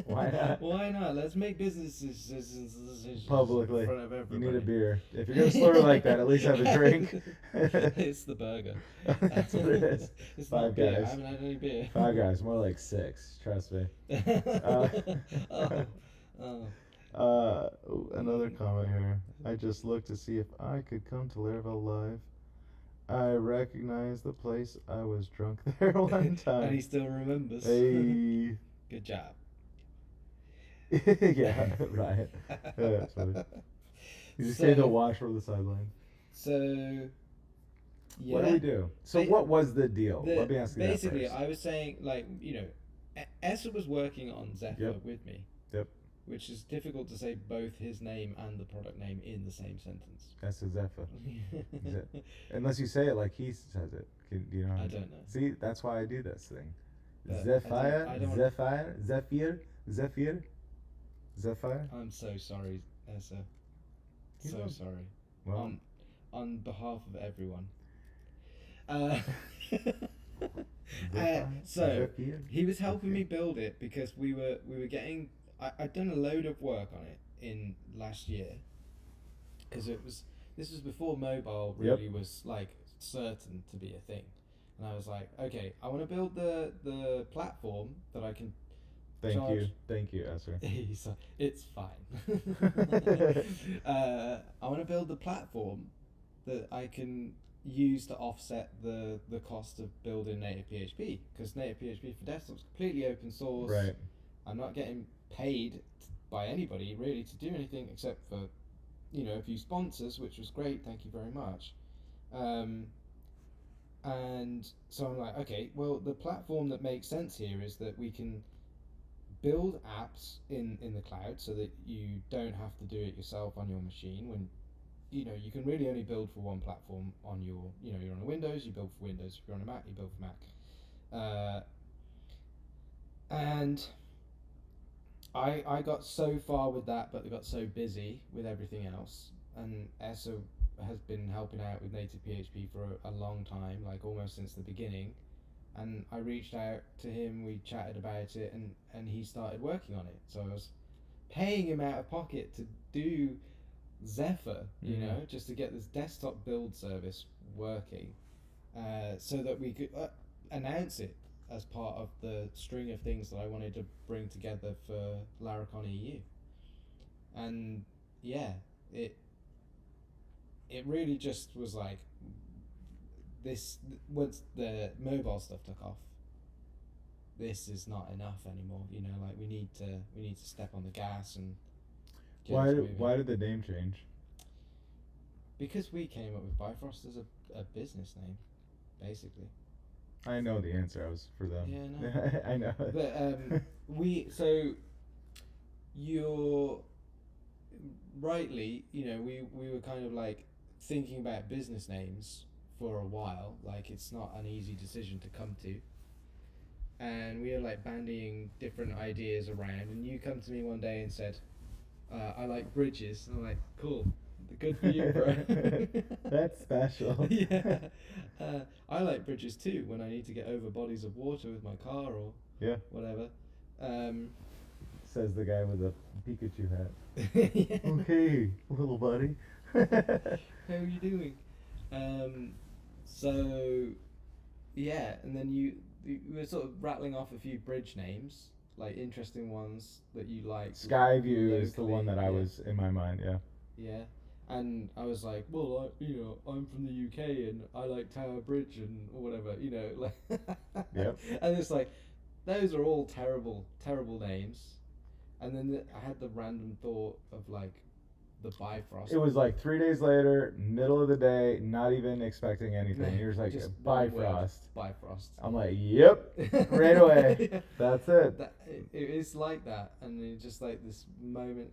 A: Why not?
C: Why not? Let's make business decisions
A: publicly.
C: In front of everybody.
A: You need a beer. If you're gonna slur like that, at least have a drink.
C: It's the burger.
A: That's what it is.
C: It's
A: Five
C: not beer.
A: Guys.
C: I haven't had any beer.
A: Five Guys, more like 6. Trust me. Another comment here. I just looked to see if I could come to Laravel live. I recognize the place. I was drunk there one time.
C: And he still remembers.
A: Hey.
C: Good job.
A: Yeah, right. That's funny. You just came to watch from the sideline.
C: So, yeah.
A: What do we do? So what was the deal? Let me ask you
C: basically,
A: that first.
C: I was saying, like, Essa was working on Zephyr with me.
A: Yep.
C: Which is difficult to say both his name and the product name in the same sentence.
A: Essa Zephyr. Unless you say it like he says it. Do you know?
C: I don't know.
A: See, that's why I do this thing.
C: Zephyr.
A: Zephyr.
C: I'm so sorry, Essa. So sorry.
A: Well,
C: on behalf of everyone. So he was helping me build it because we were getting. I'd done a load of work on it in last year because this was before mobile really was like certain to be a thing, and I was like, okay, I want to build the platform that I can.
A: Thank you, Esther.
C: It's fine. I want to build the platform that I can use to offset the cost of building native.php, because native.php for desktop is completely open source.
A: Right.
C: I'm not getting paid by anybody really to do anything except for a few sponsors, which was great, thank you very much. And so I'm like, okay, well, the platform that makes sense here is that we can build apps in the cloud so that you don't have to do it yourself on your machine. When you can really only build for one platform on your, you're on a Windows, you build for Windows. If you're on a Mac, you build for Mac. And I got so far with that, but I got so busy with everything else. And Essa has been helping out with native.php for a long time, like almost since the beginning. And I reached out to him, we chatted about it, and he started working on it. So I was paying him out of pocket to do Zephyr, just to get this desktop build service working, so that we could announce it as part of the string of things that I wanted to bring together for Laracon EU. And yeah, it really just was like, this, once the mobile stuff took off, this is not enough anymore. Like we need to step on the gas and get
A: why did the name change?
C: Because we came up with Bifrost as a business name, basically.
A: I know the answer. I was for them.
C: Yeah, no.
A: I know.
C: But you're rightly, we were kind of like thinking about business names for a while. Like, it's not an easy decision to come to. And we were like bandying different ideas around, and you come to me one day and said, I like bridges. And I'm like, cool, good for you, bro.
A: That's special.
C: Yeah. I like bridges too when I need to get over bodies of water with my car or whatever.
A: Says the guy with a Pikachu hat.
C: Yeah.
A: Okay, little buddy.
C: How are you doing? So, yeah, and then you were sort of rattling off a few bridge names, like interesting ones that you like.
A: Skyview is the one that I was in my mind, yeah.
C: Yeah, and I was like, well, I'm from the UK and I like Tower Bridge and or whatever, like.
A: Yep.
C: And it's like, those are all terrible, terrible names. And then I had the random thought of like the Bifrost.
A: It was like 3 days later, middle of the day, not even expecting anything. You're just like,
C: just
A: Bifrost.
C: Bifrost.
A: I'm like, yep, right away.
C: Yeah.
A: That's it.
C: It is like that, and it's just like this moment,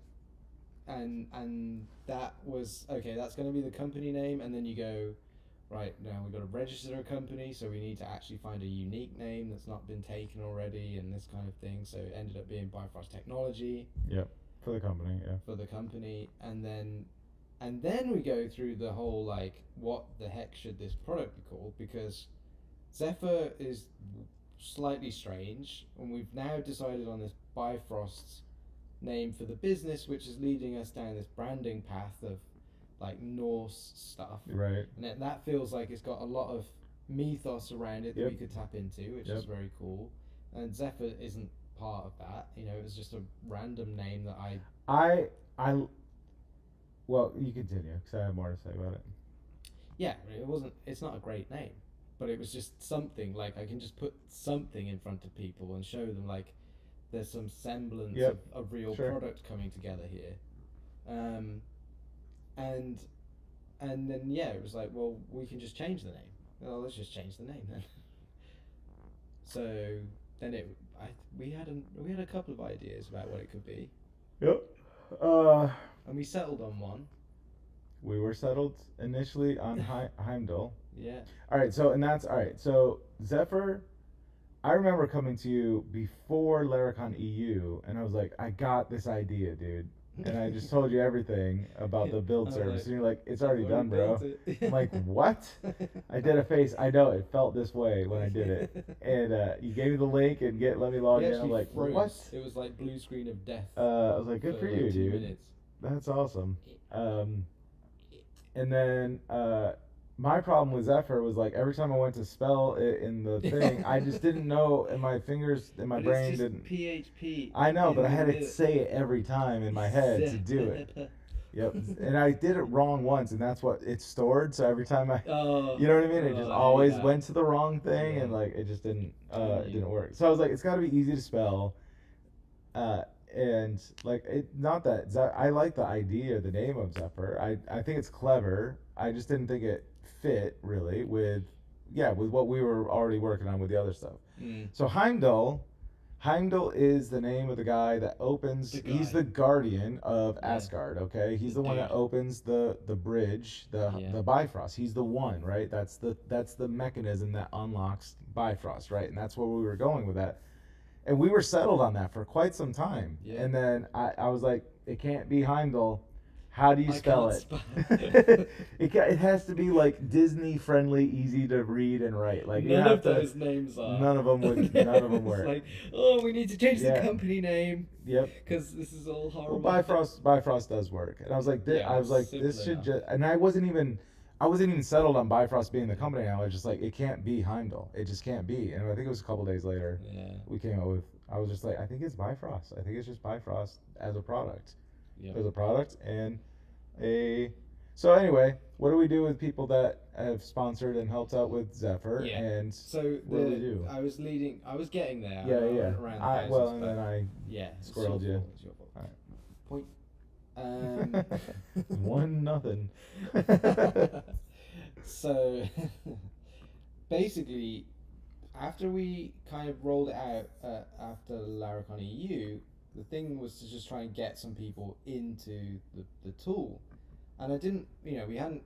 C: and that was okay. That's going to be the company name, and then you go, right, now we've got to register a company, so we need to actually find a unique name that's not been taken already, and this kind of thing. So it ended up being Bifrost Technology.
A: Yep. For the company, yeah.
C: For the company, and then we go through the whole like, what the heck should this product be called? Because Zephyr is slightly strange, and we've now decided on this Bifrost name for the business, which is leading us down this branding path of like Norse stuff.
A: Right.
C: And that feels like it's got a lot of mythos around it that we could tap into, which is very cool. And Zephyr isn't part of that. It was just a random name that
A: well, you continue, because I have more to say about it.
C: Yeah, it's not a great name, but it was just something, like I can just put something in front of people and show them like there's some semblance of real product coming together here. And then it was like, well, we can just change the name. Well, let's just change the name then. So then we had a couple of ideas about what it could be.
A: Yep.
C: And we settled on one.
A: We were settled initially on Heimdall.
C: Yeah.
A: All right. So Zephyr, I remember coming to you before Laracon EU, and I was like, I got this idea, dude. And I just told you everything about the build service, and you're like, it's already done, bro. I'm like, what? I did a face. I know it felt this way when I did it, and you gave me the link and let me log in. I'm like,
C: froze.
A: what?
C: It was like blue screen of death.
A: I was like, good for you,
C: like 2
A: dude.
C: minutes.
A: That's awesome. And then my problem with Zephyr was like every time I went to spell it in the thing, I just didn't know, and my fingers and my brain didn't.
C: PHP.
A: I know, but I had to say it every time in my head to do it. Yep, and I did it wrong once, and that's what it stored. So every time you know what I mean? It just always went to the wrong thing, and like it just didn't work. So I was like, it's got to be easy to spell. And like not that I like the idea, the name of Zephyr. I think it's clever. I just didn't think it fit really with what we were already working on with the other stuff. So Heimdall is the name of the guy that opens. He's the guardian of Asgard. Okay, he's the one that opens the bridge, the Bifrost. He's the one, right? That's the mechanism that unlocks Bifrost, right? And that's where we were going with that. And we were settled on that for quite some time. Yeah. And then I was like, it can't be Heimdall. How do you spell it? It has to be like Disney friendly, easy to read and write. Like
C: none of those names are.
A: None of them would. None of them work.
C: It's like, we need to change the company name. Yep. Because this is all horrible.
A: Well, Bifrost does work. And I was like, this should just. And I wasn't even settled on Bifrost being the company now. I was just like, it can't be Heimdall. It just can't be. And I think it was a couple days later we came up with, I was just like, I think it's Bifrost. I think it's just Bifrost as a product. Yep. As a product and so anyway, what do we do with people that have sponsored and helped out with Zephyr? Yeah. And
C: so what do we do? I was getting there.
A: Yeah. And then I squirreled you.
C: It's your fault. All right. Point.
A: 1-0.
C: So basically, after we kind of rolled it out after Laracon EU, the thing was to just try and get some people into the tool. And I didn't, we hadn't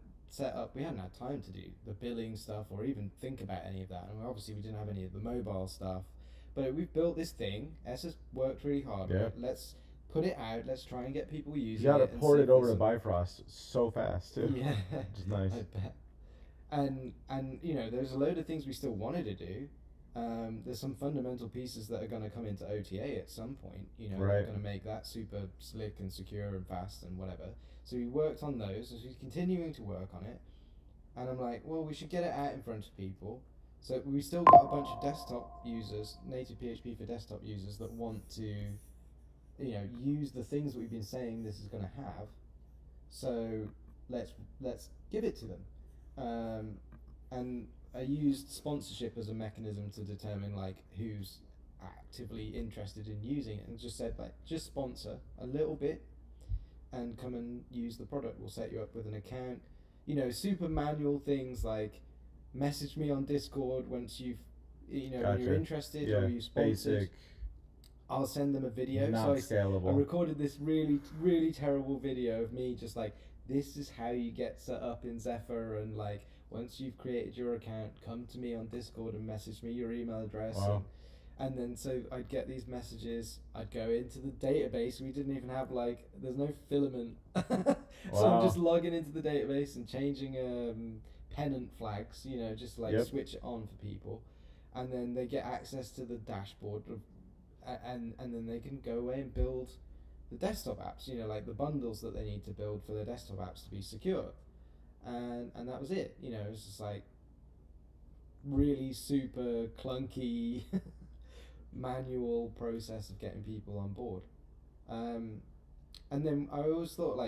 C: we hadn't had time to do the billing stuff or even think about any of that. And obviously we didn't have any of the mobile stuff. But we've built this thing. S has worked really hard on it. Let's put it out. Let's try and get people using it.
A: You got to port it over to Bifrost so fast too.
C: Yeah.
A: Which is nice.
C: I bet. And there's a load of things we still wanted to do. There's some fundamental pieces that are going to come into OTA at some point. We're going to make that super slick and secure and fast and whatever. So we worked on those, and we're continuing to work on it. And I'm like, well, we should get it out in front of people. So we still got a bunch of desktop users, native PHP for desktop users that want to, use the things that we've been saying this is going to have. So let's give it to them. And I used sponsorship as a mechanism to determine who's actively interested in using it, and just said just sponsor a little bit and come and use the product. We'll set you up with an account. Super manual things like message me on Discord once you've when you're interested or you sponsored.
A: Basic.
C: I'll send them a video.
A: Not scalable.
C: I recorded this really, really terrible video of me just this is how you get set up in Zephyr, and once you've created your account, come to me on Discord and message me your email address.
A: Wow.
C: And then so I'd get these messages, I'd go into the database. We didn't even have there's no filament. So I'm just logging into the database and changing pennant flags, just switch it on for people. And then they get access to the dashboard and then they can go away and build the desktop apps, the bundles that they need to build for their desktop apps to be secure. And that was it. It was just really super clunky manual process of getting people on board. And then I always thought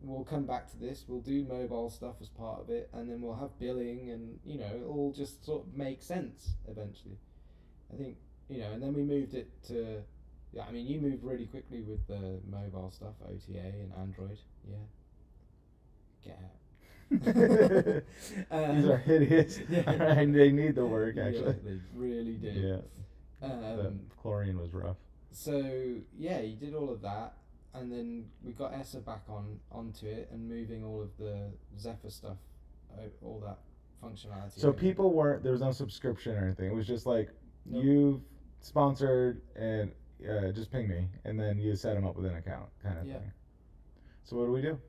C: we'll come back to this, we'll do mobile stuff as part of it, and then we'll have billing, and it'll all just sort of make sense eventually. I think, and then we moved it to, you moved really quickly with the mobile stuff, OTA and Android. Get out.
A: These are hideous. And they need the work, actually.
C: Yeah, they really do.
A: Yeah. The chlorine was rough.
C: So you did all of that, and then we got ESSA back onto it and moving all of the Zephyr stuff, all that functionality.
A: So people weren't, there was no subscription or anything. It was just you've sponsored and just ping me, and then you set them up with an account kind of thing. So what do we do?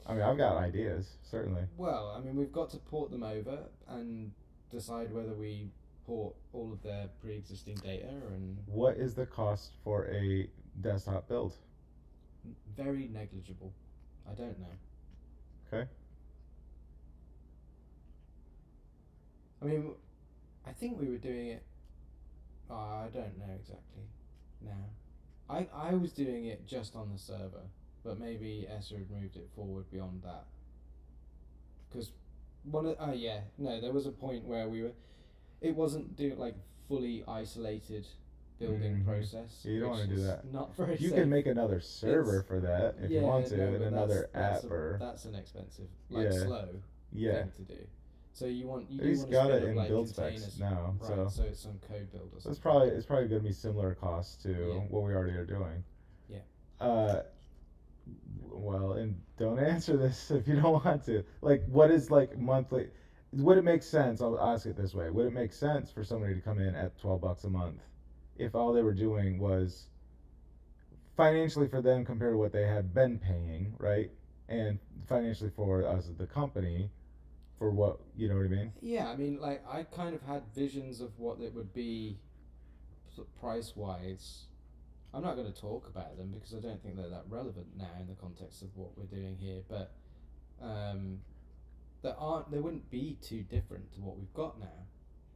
A: I've got ideas, certainly.
C: Well, we've got to port them over and decide whether we port all of their pre-existing data. And
A: what is the cost for a desktop build?
C: Very negligible. I don't know.
A: Okay.
C: I think we were doing it. I don't know exactly now. I was doing it just on the server, but maybe ESSA had moved it forward beyond that. Because there was a point where it wasn't fully isolated building process.
A: You don't want to do that.
C: Not very
A: You
C: safe.
A: can make another server for that if you want to, and another app
C: that's an expensive, slow thing to do. So you
A: At least got it in build specs now,
C: right, so it's some code build or something.
A: It's probably going to be similar cost to what we already are doing.
C: Yeah.
A: Well, and don't answer this if you don't want to. What is monthly? Would it make sense? I'll ask it this way: would it make sense for somebody to come in at $12 a month if all they were doing was financially for them compared to what they had been paying, right? And financially for us as the company, for what, you know what I mean?
C: Yeah, I kind of had visions of what it would be price-wise. I'm not going to talk about them because I don't think they're that relevant now in the context of what we're doing here, but they wouldn't be too different to what we've got now.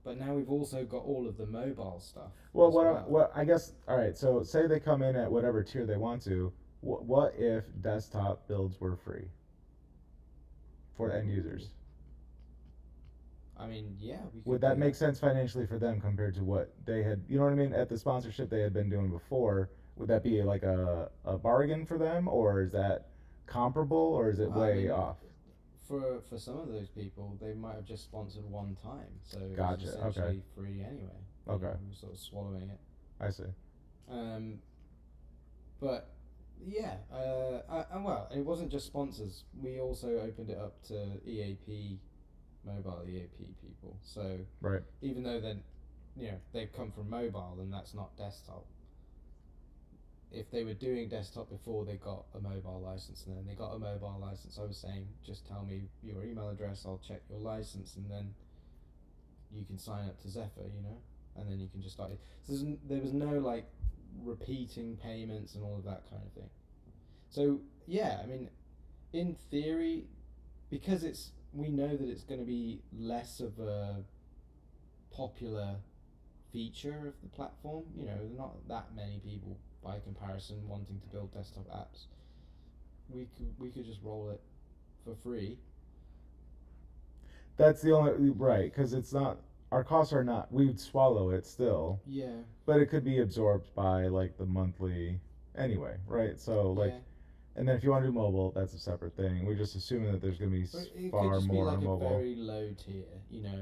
C: But now we've also got all of the mobile stuff.
A: Well, I guess, all right, so say they come in at whatever tier they want to. What if desktop builds were free for end users?
C: Would
A: that make sense financially for them compared to what they had, you know what I mean? At the sponsorship they had been doing before, would that be like a bargain for them, or is that comparable, or is it way off?
C: For some of those people, they might have just sponsored one time, so
A: Gotcha,
C: it's essentially
A: okay.
C: free anyway.
A: Okay.
C: We're sort of swallowing it.
A: I see.
C: But yeah, and well, it wasn't just sponsors. We also opened it up to EAP, mobile EAP people. So
A: Right.
C: even though then, they've come from mobile and that's not desktop. If they were doing desktop before they got a mobile license, and then they got a mobile license, I was saying, just tell me your email address, I'll check your license, and then you can sign up to Zephyr, and then you can just start it. So there was no like repeating payments and all of that kind of thing. So yeah, I mean, in theory, because we know that it's going to be less of a popular feature of the platform. Not that many people by comparison wanting to build desktop apps. We could just roll it for free.
A: That's the only right, because it's not, our costs are not, we would swallow it still.
C: Yeah.
A: But it could be absorbed by like the monthly anyway, right? So like, and then if you want to do mobile, that's a separate thing. We're just assuming that there's going to be far
C: could just
A: more
C: be like
A: mobile.
C: A very low tier,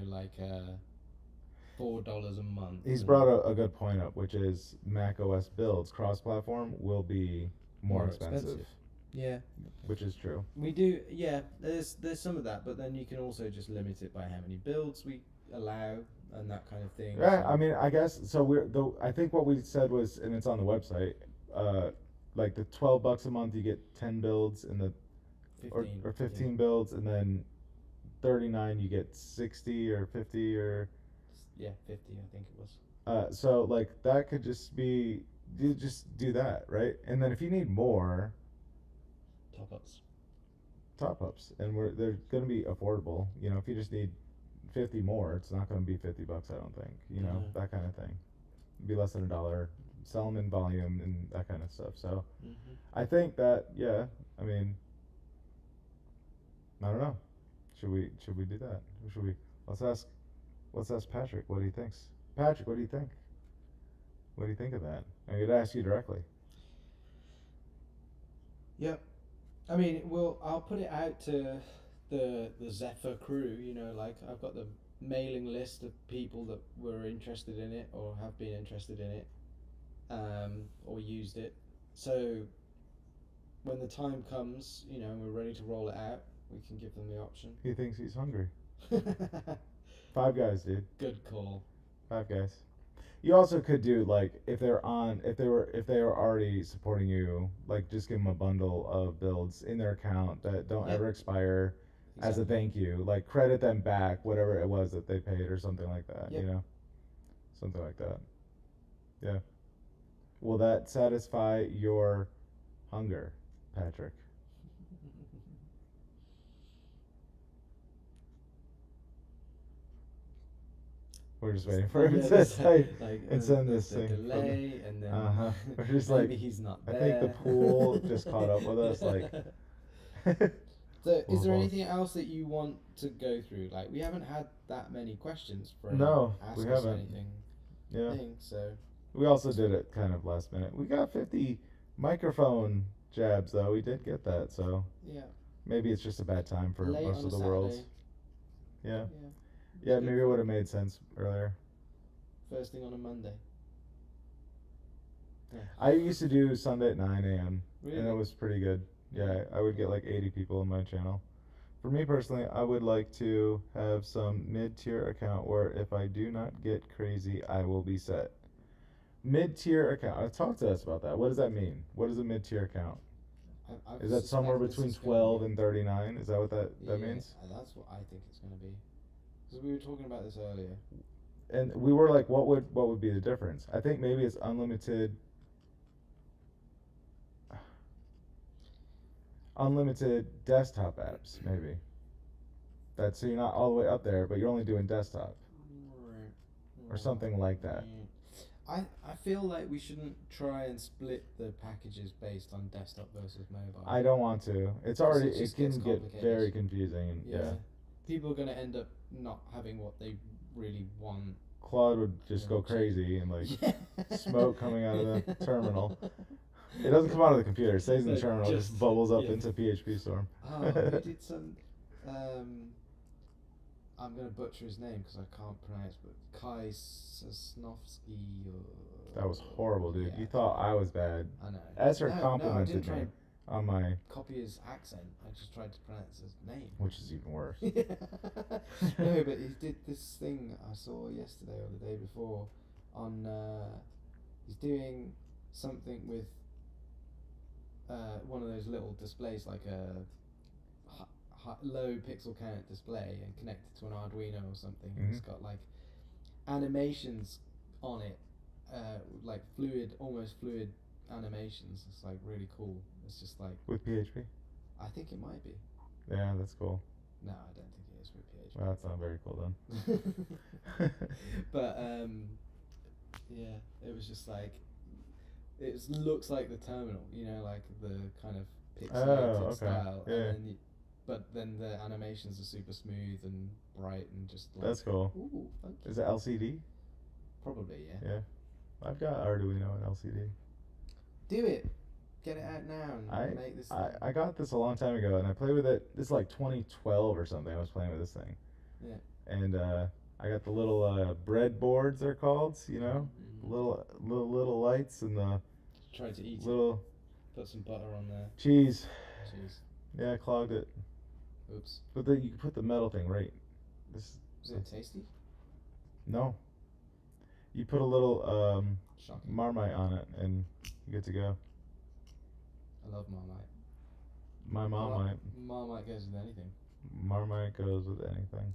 C: like $4 a month.
A: He's brought a good point up, which is Mac OS builds cross-platform will be more expensive.
C: Yeah,
A: which is true.
C: We do, yeah. There's some of that, but then you can also just limit it by how many builds we allow and that kind of thing.
A: Yeah, so. I mean, I guess so. I think what we said was, and it's on the website. Like the $12 a month, you get 10 builds, and 15, or 15 builds, and then 39 you get 60 or 50 or.
C: Yeah, 50 I think it was.
A: So like that could just be, you just do that, right? And then if you need more. Top-ups, and they're going to be affordable. If you just need 50 more, it's not going to be $50. I don't think. That kind of thing. It'd be less than $1. Sell them in volume and that kind of stuff. So, I think that I mean, I don't know. Should we do that? Or should we? Let's ask Patrick what he thinks. Patrick, what do you think? What do you think of that? I'm going to ask you directly.
C: Yep. I mean, I'll put it out to the Zephyr crew. Like I've got the mailing list of people that were interested in it or have been interested in it, or used it. So when the time comes, and we're ready to roll it out, we can give them the option.
A: He thinks he's hungry. 5 Guys, dude.
C: Good call.
A: 5 Guys. You also could do like if they were already supporting you, like just give them a bundle of builds in their account that don't ever expire, as a thank you. Like credit them back whatever it was that they paid or something like that. Something like that. Yeah. Will that satisfy your hunger, Patrick? We're just waiting for him to say and send this thing.
C: Delay and then
A: we're just
C: maybe
A: like,
C: he's not there.
A: I think the pool just caught up with us. Like,
C: so is there anything else that you want to go through? Like, we haven't had that many questions for
A: ask
C: us
A: haven't.
C: Anything.
A: Yeah.
C: So
A: we also did it kind of last minute. We got 50 microphone jabs though. We did get that. So maybe it's just a bad time for most of the world. Yeah. Yeah, maybe it would have made sense earlier.
C: First thing on a Monday. Yeah.
A: I used to do Sunday at 9 a.m.
C: Really?
A: And it was pretty good. Yeah, I would get like 80 people on my channel. For me personally, I would like to have some mid-tier account where if I do not get crazy, I will be set. Mid-tier account. Talk to us about that. What does that mean? What is a mid-tier account? Is that somewhere between 12 and 39? Is that what that means?
C: That's what I think it's going to be. Because we were talking about this earlier.
A: And we were like, what would be the difference? I think maybe it's unlimited desktop apps, maybe. That's so you're not all the way up there, but you're only doing desktop. Or something like that.
C: I feel like we shouldn't try and split the packages based on desktop versus mobile.
A: I don't want to. It can get very confusing. Yeah.
C: People are going to end up not having what they really want.
A: Claude would just go crazy and like smoke coming out of the terminal. It doesn't come out of the computer. It stays in the terminal. Just bubbles up into PHP Storm.
C: Oh, who did some? I'm gonna butcher his name because I can't pronounce. But Kai Sosnovsky.
A: That was horrible, dude. You thought I was bad.
C: I know.
A: Esther complimented me on my.
C: Copy his accent. I just tried to pronounce his name.
A: Which is even worse.
C: No, but he did this thing I saw yesterday or the day before on. He's doing something with one of those little displays, like a low pixel count display, and connected to an Arduino or something. And it's got like animations on it, like almost fluid animations. It's like really cool. It's just like
A: with PHP.
C: I think it might be.
A: Yeah, that's cool.
C: No, I don't think it is with PHP.
A: Well, that's not very cool then.
C: But yeah, it was just like it looks like the terminal, you know, like the kind of pixelated style.
A: Yeah.
C: And then but then the animations are super smooth and bright and just like,
A: that's cool.
C: Ooh, funky.
A: Is it LCD?
C: Probably, yeah.
A: Yeah. I've got Arduino and LCD.
C: Do it. Get it out now and make this thing.
A: I got this a long time ago and I played with it. This is like 2012 or something. I was playing with this thing.
C: Yeah.
A: And I got the little breadboards, they're called, you know, little lights and the
C: try to eat
A: little
C: put some butter on there.
A: Cheese.
C: Yeah,
A: I clogged it.
C: Oops.
A: But then you can put the metal thing right.
C: Is it tasty?
A: No. You put a little
C: Shocking.
A: Marmite on it and you're good to go.
C: I love Marmite.
A: My mom might.
C: Marmite goes with anything.
A: Marmite goes with anything.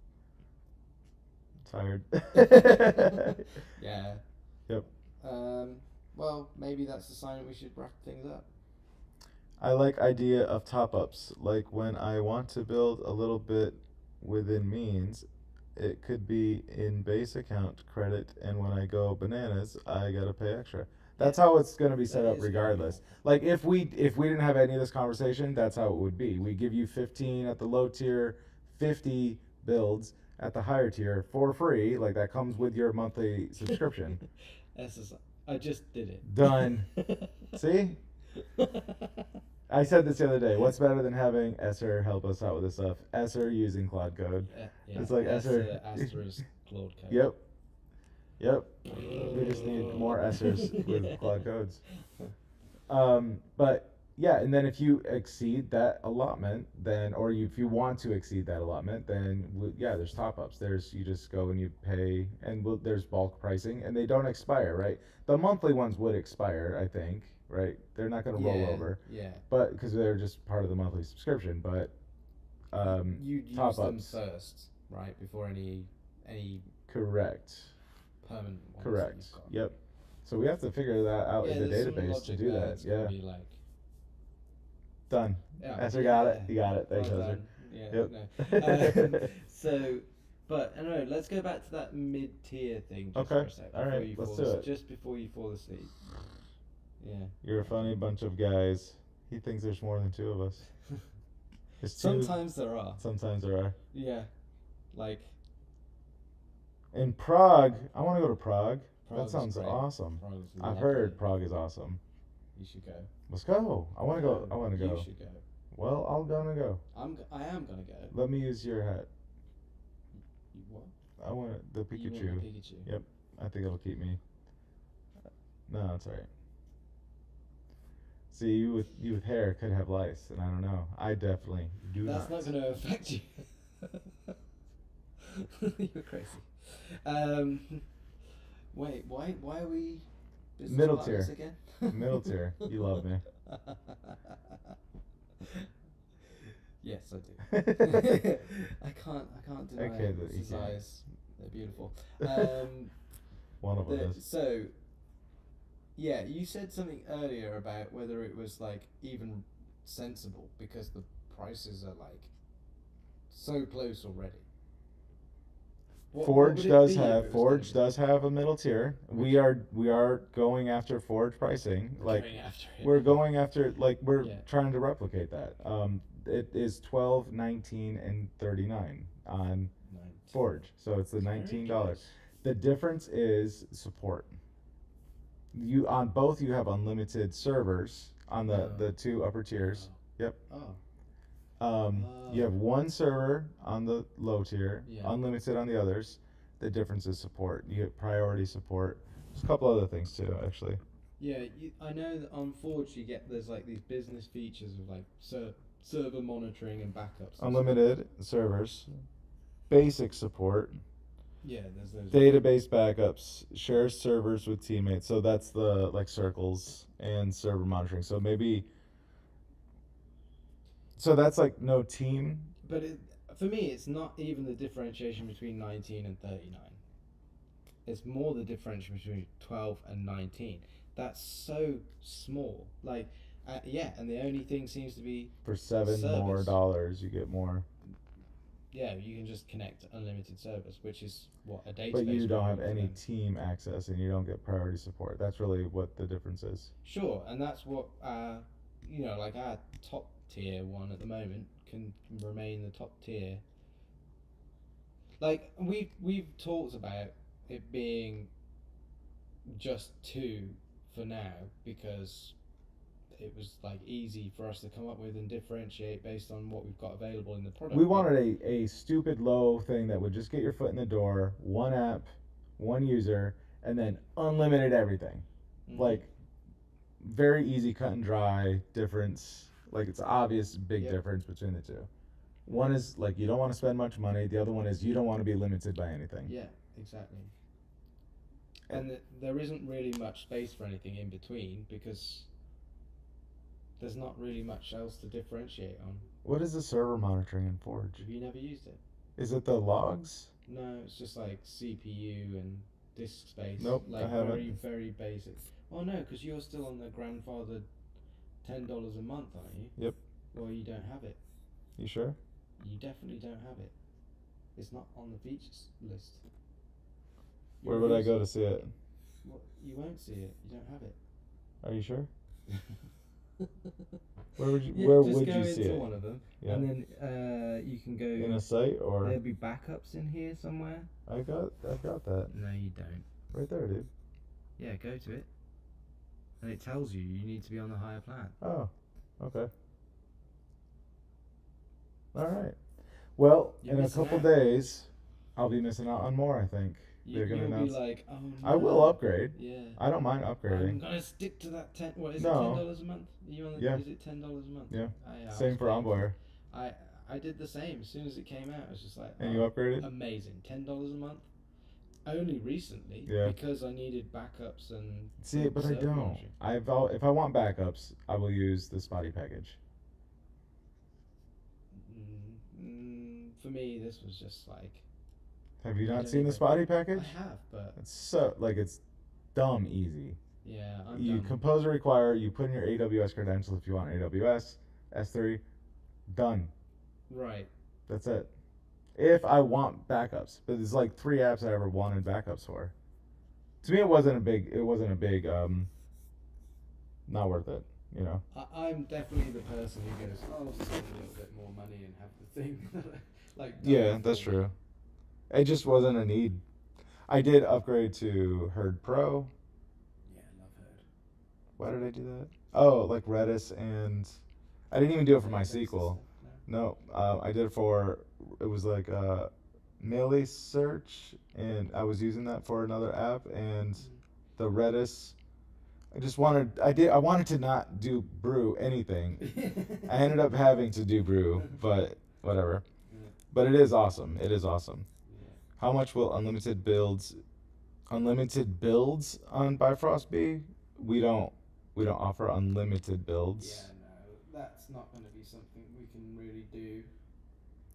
A: Tired.
C: Yeah.
A: Yep.
C: Well, maybe that's the sign that we should wrap things up.
A: I like idea of top-ups. Like when I want to build a little bit within means, it could be in base account credit, and when I go bananas, I gotta pay extra. That's how it's gonna be set up regardless. Like if we didn't have any of this conversation, that's how it would be. We give you 15 at the low tier, 50 builds at the higher tier for free. Like that comes with your monthly subscription.
C: I just did it.
A: Done. See? I said this the other day. What's better than having Esser help us out with this stuff? Esser using Claude Code.
C: Yeah.
A: It's like Esser.
C: Asterisk Claude Code.
A: Yep. We just need more Essers with Claude Codes. But yeah, and then if you exceed that allotment, then if you want to exceed that allotment, then there's top-ups. You just go and you pay, and there's bulk pricing, and they don't expire, right? The monthly ones would expire, I think, right? They're not going to roll over.
C: Yeah.
A: But because they're just part of the monthly subscription, but
C: you'd use
A: top-ups
C: them first, right? Before any
A: correct.
C: Permanent ones.
A: Correct. Yep. So we have to figure that out in the database to do that. Yeah.
C: Be like,
A: done.
C: yeah,
A: Esther got it. You got it. Thanks,
C: well
A: Esther.
C: done. Yeah.
A: Yep.
C: So, but anyway, let's go back to that mid-tier thing just
A: Okay.
C: for a sec.
A: All right. Let's do it.
C: Just before you fall asleep. Yeah.
A: You're a funny bunch of guys. He thinks there's more than two of us.
C: Sometimes there are.
A: Sometimes there are.
C: Yeah. Like.
A: In Prague, I want to go to Prague.
C: Prague's
A: That sounds
C: great.
A: awesome.
C: Prague's
A: I've
C: lovely.
A: heard Prague is awesome.
C: You should go.
A: Let's go. I want to go. I want to go.
C: You should go.
A: Well, I'm gonna go.
C: I am gonna go.
A: Let me use your hat.
C: You what?
A: I want the Pikachu.
C: You want the Pikachu.
A: Yep. I think it'll keep me. No, it's alright. See, you with hair could have lice, and I don't know. I definitely do
C: That's
A: not.
C: not going to affect you. You're crazy. Wait, why are we business
A: Middle
C: partners
A: tier.
C: again?
A: Middle tier. You love me.
C: Yes, I do. I can't deny
A: Okay, but
C: his
A: you can't.
C: eyes. They're beautiful.
A: One of them is.
C: So, yeah, you said something earlier about whether it was like even sensible because the prices are like so close already.
A: Forge does have a middle tier. We are going after Forge pricing. Like we're going after we're trying to replicate that. It is $12, $19, and $39 on Forge. So it's the $19. The difference is support. You on both you have unlimited servers on the two upper tiers. Yep.
C: Oh.
A: You have one server on the low tier,
C: Yeah.
A: unlimited on the others. The difference is support. You get priority support. There's a couple other things too, actually.
C: Yeah, I know that on Forge there's like these business features of like server monitoring and backups. And
A: Unlimited servers, basic support,
C: yeah, there's those
A: database backups, share servers with teammates. So that's the like circles and server monitoring. So maybe. So that's like no team.
C: But for me, it's not even the differentiation between 19 and 39. It's more the differentiation between 12 and 19. That's so small. Like, yeah, and the only thing seems to be
A: For $7 more you get more.
C: Yeah, you can just connect unlimited service, which is what a database.
A: But you don't have any team access, and you don't get priority support. That's really what the difference is.
C: Sure, and that's what like our top tier one at the moment can remain the top tier. Like we've talked about it being just 2 for now because it was like easy for us to come up with and differentiate based on what we've got available in the product.
A: We wanted a stupid low thing that would just get your foot in the door, one app, one user, and then unlimited everything. Mm-hmm. Like very easy cut and dry difference. Like it's obvious big difference between the two. One is like you don't want to spend much money. The other one is you don't want to be limited by anything.
C: Yeah, exactly. And there isn't really much space for anything in between because there's not really much else to differentiate on.
A: What is the server monitoring in Forge?
C: Have you never used it?
A: Is it the logs?
C: No, it's just like CPU and disk space.
A: Nope,
C: like
A: I haven't.
C: Very, very basic. Oh no, because you're still on the grandfathered $10 a month, aren't you?
A: Yep.
C: Well, you don't have it.
A: You sure?
C: You definitely don't have it. It's not on the features list.
A: Where would I go to see it?
C: Well, you won't see it. You don't have it.
A: Are you sure? Where would you?
C: Yeah,
A: where
C: just
A: would
C: go
A: you see
C: into
A: it?
C: one of them,
A: Yeah.
C: and then you can go
A: in a site or.
C: There'll be backups in here somewhere.
A: I got that.
C: No, you don't.
A: Right there, dude.
C: Yeah, go to it, and it tells you need to be on the higher plan.
A: Oh, okay. All right. Well,
C: You're
A: in a
C: missing
A: couple
C: out.
A: days, I'll be missing out on more. I think they're gonna
C: You'll
A: announce.
C: be like, oh no.
A: I will upgrade.
C: Yeah.
A: I don't mind upgrading.
C: I'm gonna stick to that 10. What is
A: No.
C: it? $10 a month? Are you on the,
A: Yeah.
C: Is it $10 a month?
A: Yeah.
C: I
A: Same for Envoyer.
C: I did the same as soon as it came out. I was just like,
A: And you upgraded?
C: Amazing, $10 a month. Only recently, because I needed backups and.
A: See, but I don't. If I want backups, I will use the Spotty package.
C: For me, this was just like.
A: Have you not seen the Spotty package?
C: I have, but
A: it's so it's dumb easy.
C: Yeah,
A: you compose or require. You put in your AWS credentials if you want AWS, S3, done.
C: Right.
A: That's it. If I want backups, but there's like 3 apps I ever wanted backups for. To me, it wasn't a big. Not worth it. You know.
C: I'm definitely the person who goes, oh, I'll spend a little bit more money and have the thing. Like.
A: Yeah, that's true. It just wasn't a need. I did upgrade to Herd Pro.
C: Yeah, I love Herd.
A: Why did I do that? Oh, like Redis, and I didn't even do it for MySQL. No, I did it for, it was like Melee Search, and I was using that for another app, and the Redis. I wanted to not do brew anything. I ended up having to do brew, but whatever. But it is awesome. It is awesome. How much will unlimited builds on Bifrost be? We don't offer unlimited builds.
C: Yeah, no, that's not going to be something we can really do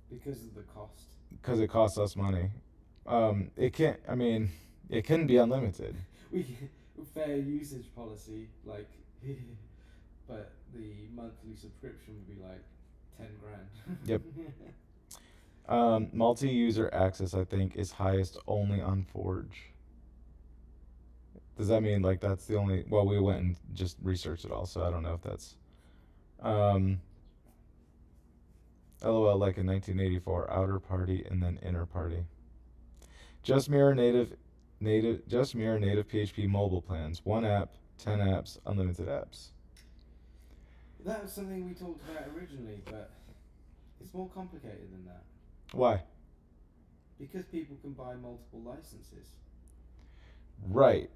C: because of the cost.
A: Because it costs us money. It can't. I mean, it can be unlimited.
C: Fair usage policy, like, but the monthly subscription would be like $10,000.
A: Yep. Multi-user access, I think, is highest only on Forge. Does that mean like that's the only? Well, we went and just researched it all, so I don't know if that's. LOL, like in 1984, outer party and then inner party. Just mirror native mirror native PHP mobile plans. 1 app, 10 apps, unlimited apps.
B: That was something we talked about originally, but it's more complicated than that.
A: Why?
B: Because people can buy multiple licenses.
A: Right.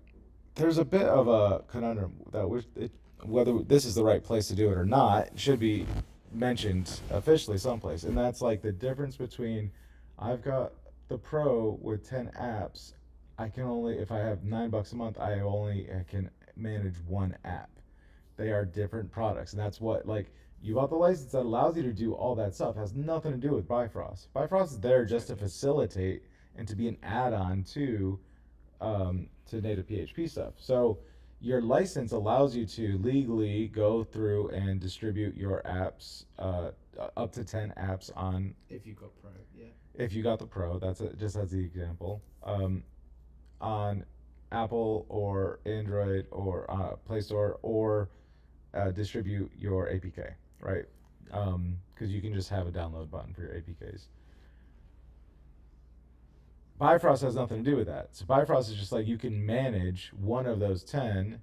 A: There's a bit of a conundrum that whether this is the right place to do it or not should be mentioned officially someplace, and that's like the difference between I've got the Pro with 10 apps. I can only, if I have $9 a month, I can manage 1 app. They are different products, and that's what, like, you bought the license that allows you to do all that stuff. It has nothing to do with Bifrost. Bifrost is there just to facilitate and to be an add-on to native PHP stuff. So your license allows you to legally go through and distribute your apps, up to 10 apps on.
C: If you got Pro, yeah.
A: If you got the Pro, just as the example, on Apple or Android or Play Store, or distribute your APK, right? Because you can just have a download button for your APKs. Bifrost has nothing to do with that. So Bifrost is just like, you can manage one of those 10.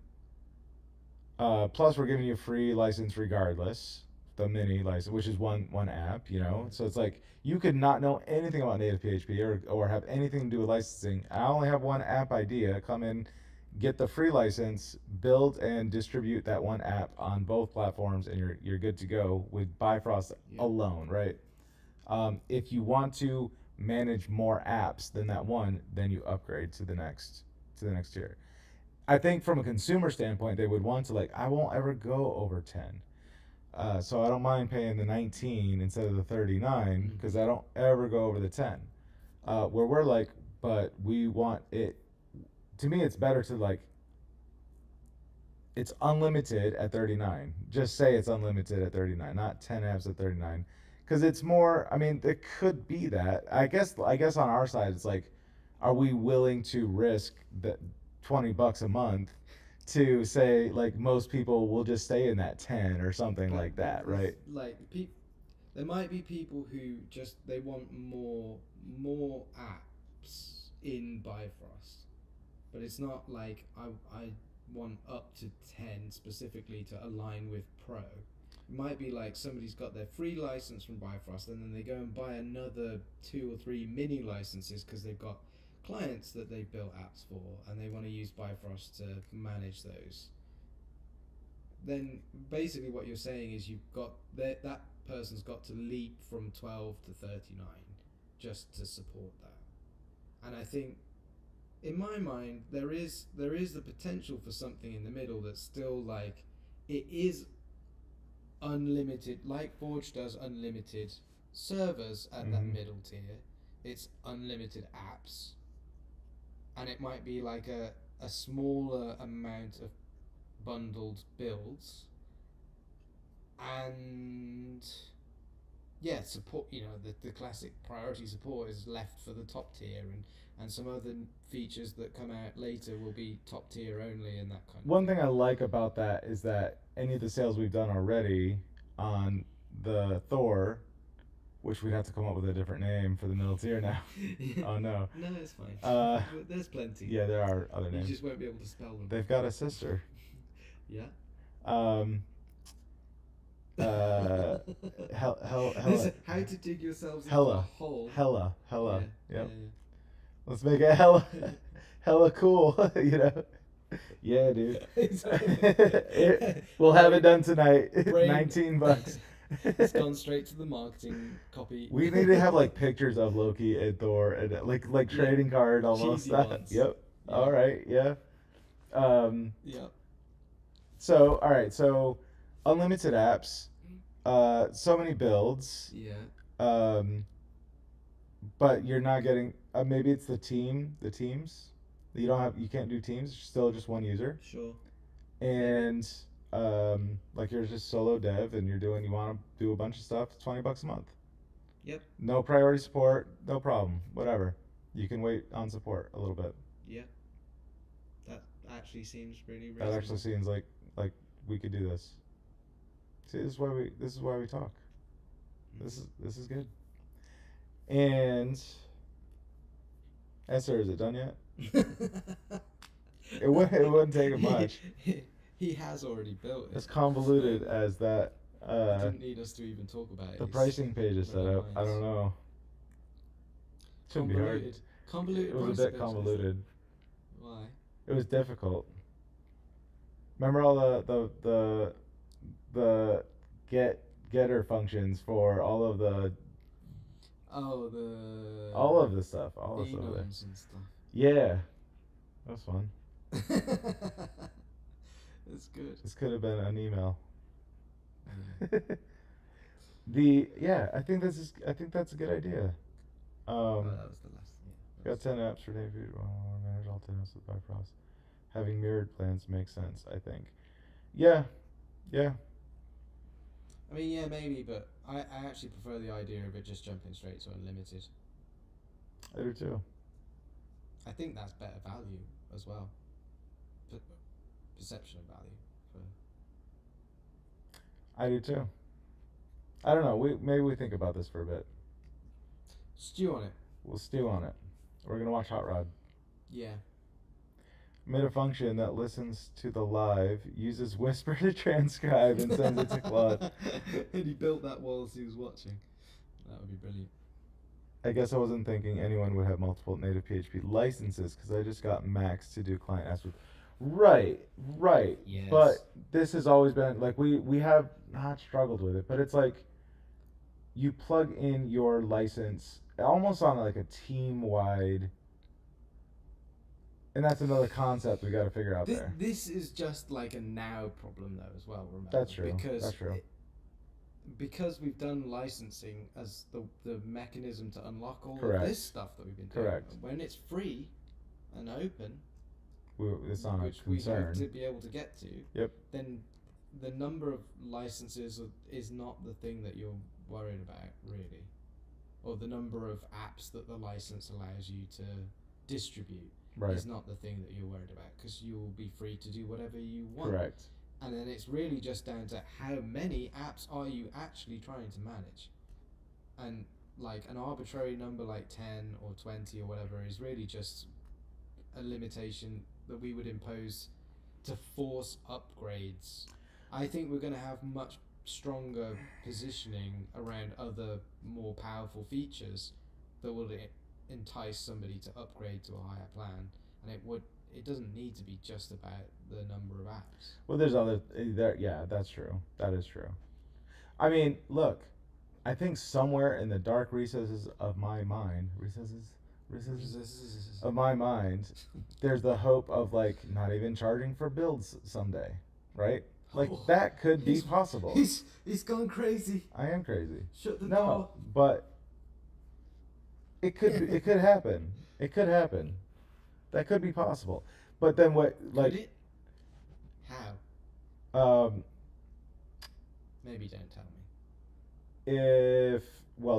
A: Plus, we're giving you a free license regardless, the mini license, which is one app, you know. So it's like, you could not know anything about native PHP or have anything to do with licensing. I only have one app idea. Come in, get the free license, build and distribute that one app on both platforms, and you're good to go with Bifrost alone, right? If you want to manage more apps than that one, then you upgrade to the next tier. I think from a consumer standpoint, they would want to, like, I won't ever go over 10. So I don't mind paying the 19 instead of the 39, because I don't ever go over the 10. Where we're like, but we want it. To me, it's better to, like, it's unlimited at 39. Just say it's unlimited at 39, not 10 apps at 39. Because it's more, I mean, it could be that. I guess on our side, it's like, are we willing to risk the $20 a month to say, like, most people will just stay in that 10 or something like that, right?
C: Like, there might be people who just, they want more apps in Bifrost. But it's not like I want up to 10 specifically to align with Pro. It might be like somebody's got their free license from Bifrost, and then they go and buy another 2 or 3 mini licenses because they've got clients that they've built apps for, and they want to use Bifrost to manage those. Then basically what you're saying is you've got that person's got to leap from 12 to 39 just to support that. And I think, in my mind, there is the potential for something in the middle that's still, like, it is unlimited, like Forge does unlimited servers at that middle tier. It's unlimited apps, and it might be like a smaller amount of bundled builds, and support, the classic priority support is left for the top tier, and some other features that come out later will be top tier only, and that kind of
A: One thing I like about that is that any of the sales we've done already on the Thor, which we'd have to come up with a different name for the middle tier now. Oh no.
C: No, it's fine. There's plenty.
A: Yeah, there are other names.
C: You just won't be able to spell them.
A: They've got a sister.
C: Yeah. How to dig yourselves into a hole.
A: Hella.
C: Yeah.
A: Yep. Let's make it hella cool, you know. Yeah, dude. We'll have it done tonight. $19.
C: It's gone straight to the marketing copy.
A: We need to have, like, pictures of Loki and Thor and like trading card almost stuff. Yep.
C: Yeah.
A: All right. Yeah.
C: Yep.
A: So all right. So unlimited apps. So many builds.
C: Yeah.
A: But you're not getting. Maybe it's the teams. You can't do teams. Still just one user.
C: Sure.
A: And like, you're just solo dev and you want to do a bunch of stuff. It's $20 a month.
C: Yep.
A: No priority support. No problem. Whatever. You can wait on support a little bit.
C: Yeah. That actually seems really reasonable.
A: That actually seems like we could do this. See, this is why we talk. This is good. And Esther, is it done yet? It wouldn't take it much.
C: He has already built it.
A: As convoluted as that.
C: He didn't need us to even talk about it.
A: The pricing page is set up. I don't know. Shouldn't be hard.
C: Convoluted.
A: It was a bit convoluted.
C: Why?
A: It was difficult. Remember all the getter functions for all of the all of the stuff, all the stuff there.
C: And stuff.
A: Yeah, that was fun.
C: That's good.
A: This could have been an email.
C: Yeah.
A: I think that's a good idea.
C: That was the last. Yeah,
A: Got 10 apps for Navy. Manage all 10 apps with Bifrost. Having mirrored plans makes sense, I think. Yeah.
C: I mean, yeah, maybe, but I actually prefer the idea of it just jumping straight to unlimited.
A: I do too.
C: I think that's better value as well. Perception of value.
A: I do too. I don't know. Maybe we think about this for a bit.
C: Stew on it.
A: We'll stew on it. We're gonna watch Hot Rod.
C: Yeah.
A: Made a function that listens to the live, uses Whisper to transcribe, and sends it to Claude.
C: And he built that whilst he was watching. That would be brilliant.
A: I guess I wasn't thinking anyone would have multiple native PHP licenses because I just got Max to do client apps with. Right.
C: Yes.
A: But this has always been like we have not struggled with it, but it's like you plug in your license almost on like a team wide. And that's another concept we got to figure out there.
C: This is just like a now problem though as well. Remember?
A: That's true. That's true.
C: Because we've done licensing as the mechanism to unlock all
A: Correct.
C: of this stuff that we've been doing.
A: Correct.
C: When it's free and open,
A: It's not
C: which
A: a concern.
C: we hope to be able to get to.
A: Yep.
C: Then the number of licenses is not the thing that you're worried about really, or the number of apps that the license allows you to distribute.
A: Right.
C: Is not the thing that you're worried about because you'll be free to do whatever you want.
A: Correct.
C: And then it's really just down to how many apps are you actually trying to manage. And like an arbitrary number like 10 or 20 or whatever is really just a limitation that we would impose to force upgrades. I think we're going to have much stronger positioning around other more powerful features that will entice somebody to upgrade to a higher plan, and it doesn't need to be just about the number of apps.
A: Well, there's other there. Yeah, that's true. That is true. I mean, look, I think somewhere in the dark recesses of my mind, of my mind, there's the hope of like not even charging for builds someday, right? Like that could be possible.
C: He's gone crazy.
A: I am crazy.
C: Shut the door.
A: No, but it could happen. It could happen. That could be possible. But then what? Like,
C: could it? How? Maybe don't tell me.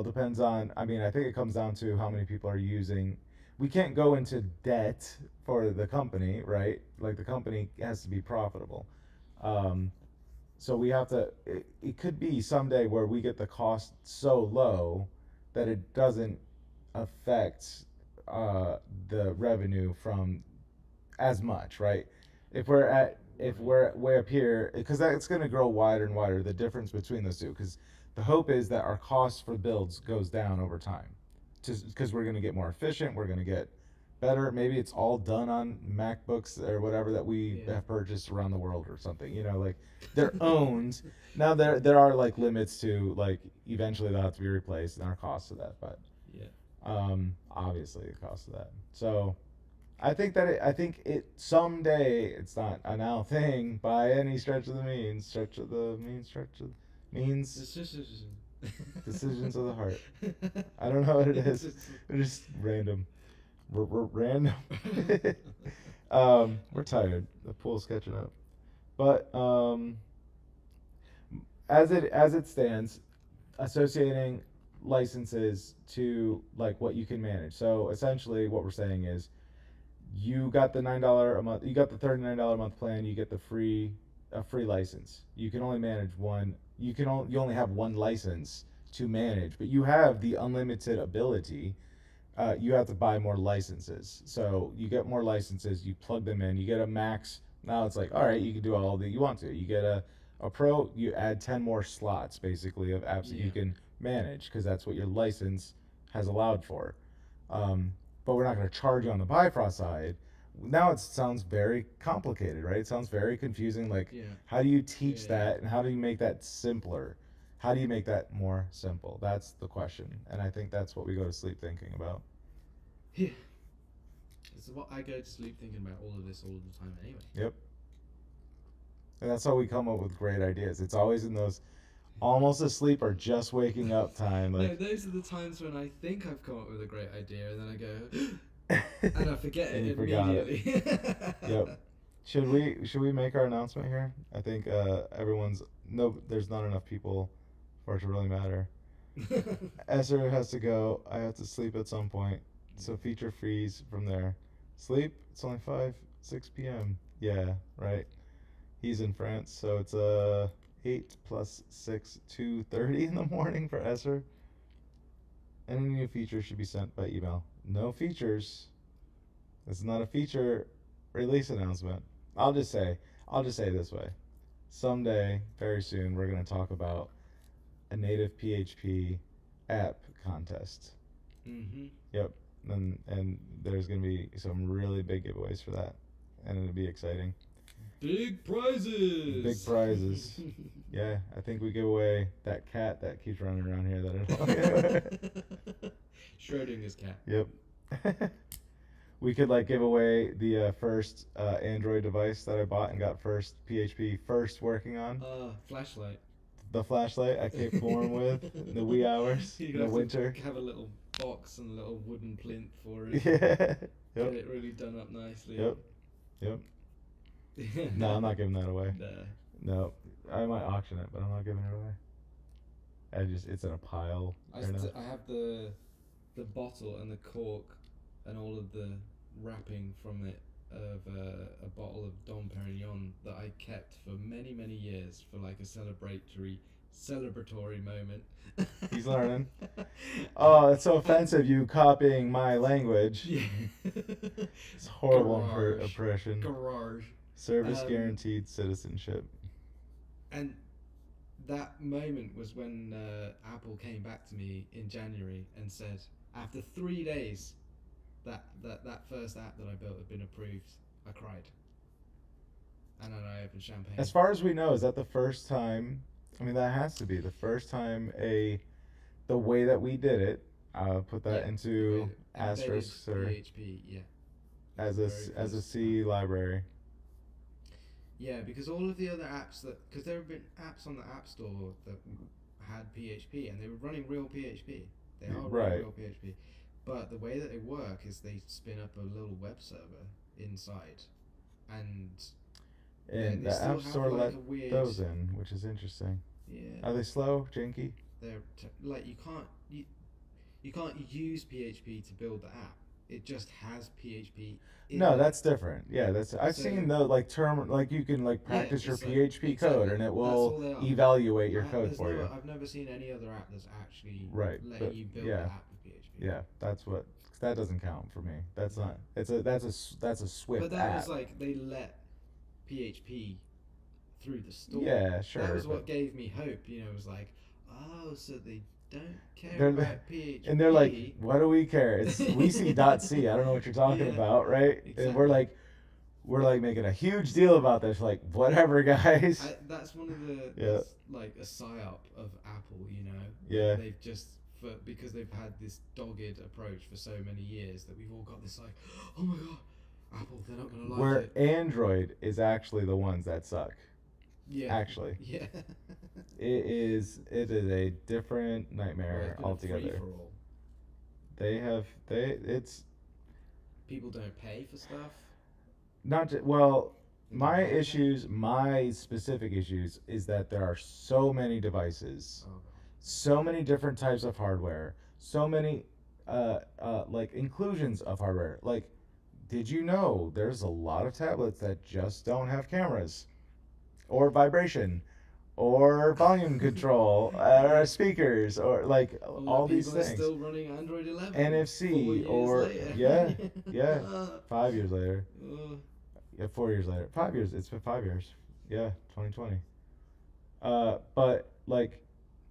A: Depends on. I mean, I think it comes down to how many people are using. We can't go into debt for the company, right? Like the company has to be profitable. So we have to. It could be someday where we get the cost so low that it doesn't affect the revenue from as much, right? If we're way up here, because it's going to grow wider and wider, the difference between those two, because the hope is that our cost for builds goes down over time, because we're going to get more efficient, we're going to get better. Maybe it's all done on MacBooks or whatever that we have purchased around the world or something, like they're owned. Now there are like limits to like eventually they'll have to be replaced and our cost of that, but obviously the cost of that. So I think it someday, it's not a now thing by any stretch of the means, decisions of the heart. I don't know what it is. They're just random. We're random. We're tired. The pool's catching up. But as it stands, associating licenses to like what you can manage. So essentially what we're saying is you got the $9 a month, you got the $39 a month plan, you get a free license. You can only manage one. You only have one license to manage, but you have the unlimited ability you have to buy more licenses. So you get more licenses, you plug them in, you get a max. Now it's like, all right, you can do all that you want to. You get a pro, you add 10 more slots basically of apps that you can manage because that's what your license has allowed for. But we're not going to charge you on the Bifrost side. Now it sounds very complicated, right? It sounds very confusing. Like, how do you teach that, and how do you make that simpler? How do you make that more simple? That's the question, and I think that's what we go to sleep thinking about.
C: Yeah. It's what I go to sleep thinking about all of this all the time anyway.
A: Yep. And that's how we come up with great ideas. It's always in those almost asleep or just waking up time. Like,
C: no, those are the times when I think I've come up with a great idea, and then I go, and I forget it immediately.
A: Yep. Should we make our announcement here? I think there's not enough people for it to really matter. Esther has to go. I have to sleep at some point. So feature freeze from there. Sleep? It's only 6 p.m. Yeah, right. He's in France, so it's 8 plus 6, 2:30 in the morning for Esther. Any new features should be sent by email. No features. This is not a feature release announcement. I'll just say it this way. Someday, very soon, we're going to talk about a native PHP app contest.
C: Mm-hmm.
A: Yep. And there's going to be some really big giveaways for that. And it'll be exciting.
C: Big prizes.
A: Yeah, I think we give away that cat that keeps running around here. That
C: Schrodinger's cat.
A: Yep. We could give away the first Android device that I bought and got first PHP working on.
C: Flashlight.
A: The flashlight I Cape Forum with in the wee hours in the winter.
C: Have a little box and a little wooden plinth for it.
A: Yeah.
C: Get it really done up nicely.
A: Yep. No, I'm not giving that away.
C: No.
A: I might auction it, but I'm not giving it away. It's in a pile.
C: I have the bottle and the cork and all of the wrapping from it of a bottle of Dom Perignon that I kept for many, many years for like a celebratory moment.
A: He's learning. Oh, it's so offensive, you copying my language.
C: Yeah.
A: It's horrible impression.
C: Garage.
A: Service guaranteed citizenship.
C: And that moment was when Apple came back to me in January and said, after 3 days, that first app that I built had been approved. I cried. And then I opened champagne.
A: As far as we know, is that the first time? I mean, that has to be the first time the way that we did it. Put that into asterisks or
C: PHP, yeah.
A: As a C library.
C: Yeah, because all of the other apps because there have been apps on the App Store that had PHP and they were running real PHP. They are running real PHP. But the way that they work is they spin up a little web server inside, and
A: the App Store let those in, which is interesting.
C: Yeah.
A: Are they slow, janky?
C: They're you can't use PHP to build the app. It just has PHP.
A: That's different. Yeah, I've seen the you can practice your PHP code and it will evaluate your code for you.
C: I've never seen any other app that's actually
A: letting
C: you build the app with PHP.
A: Yeah, that doesn't count for me. That's not. That's a Swift app.
C: But that was they let PHP through the store.
A: Yeah, sure.
C: That was what gave me hope. It was like, oh, so they don't care about PHP.
A: And they're like, what do we care? We see .c. I don't know what you're talking about, right? Exactly. And we're making a huge deal about this. Like, whatever, guys.
C: That's one of the that's a psyop of Apple.
A: Yeah.
C: They've just because they've had this dogged approach for so many years that we've all got this oh my god, Apple, they're not gonna like
A: Where
C: it.
A: Android is actually the ones that suck.
C: Yeah.
A: Actually.
C: Yeah.
A: It is a different nightmare altogether. It's
C: people don't pay for stuff.
A: My specific issues is that there are so many devices, so many different types of hardware, so many inclusions of hardware. Did you know there's a lot of tablets that just don't have cameras or vibration or volume control, or speakers, or like all these
C: people
A: things.
C: Are still running Android 11.
A: NFC
C: 4 years
A: or
C: later.
A: yeah, 5 years later.
C: Ugh.
A: Yeah, 4 years later. 5 years. It's been 5 years. Yeah, 2020. But like,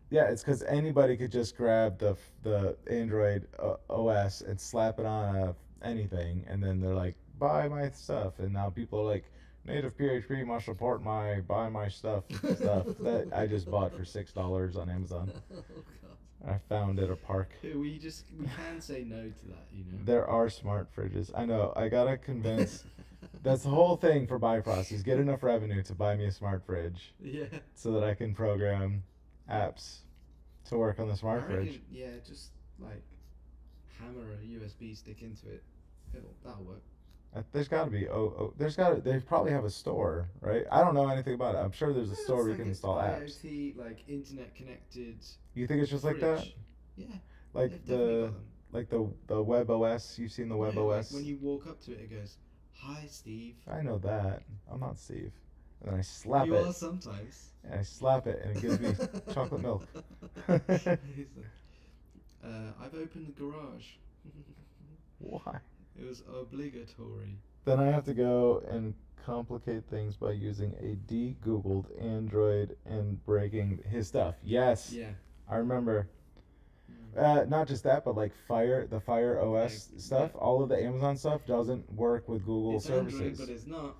A: yeah, it's because anybody could just grab the Android OS and slap it on anything, and then they're like, buy my stuff, and now people are like, native PHP must support my buy my stuff that I just bought for $6 on Amazon.
C: Oh God.
A: I found at a park.
C: We can say no to that, you know.
A: There are smart fridges. I know. I gotta convince. That's the whole thing for Bifrost is get enough revenue to buy me a smart fridge.
C: Yeah.
A: So that I can program apps to work on the smart
C: I reckon,
A: fridge.
C: yeah, just like hammer a USB stick into it. That'll work.
A: There's got to be they probably have a store, right? I don't know anything about it. I'm sure there's a store where you can install apps.
C: IoT, like internet connected.
A: You think it's just like that?
C: Yeah.
A: Like
C: they've
A: like the web OS. You've seen the web OS.
C: Like when you walk up to it, it goes, "Hi, Steve."
A: I know that. I'm not Steve. And then I slap
C: you
A: it.
C: are sometimes.
A: And I slap it, and it gives me chocolate milk.
C: I've opened the garage.
A: Why?
C: It was obligatory.
A: Then I have to go and complicate things by using a de-Googled Android and breaking his stuff. Yes.
C: Yeah.
A: I remember. Not just that, but like the Fire OS stuff, all of the Amazon stuff doesn't work with Google
C: it's
A: services.
C: Android, but it's not.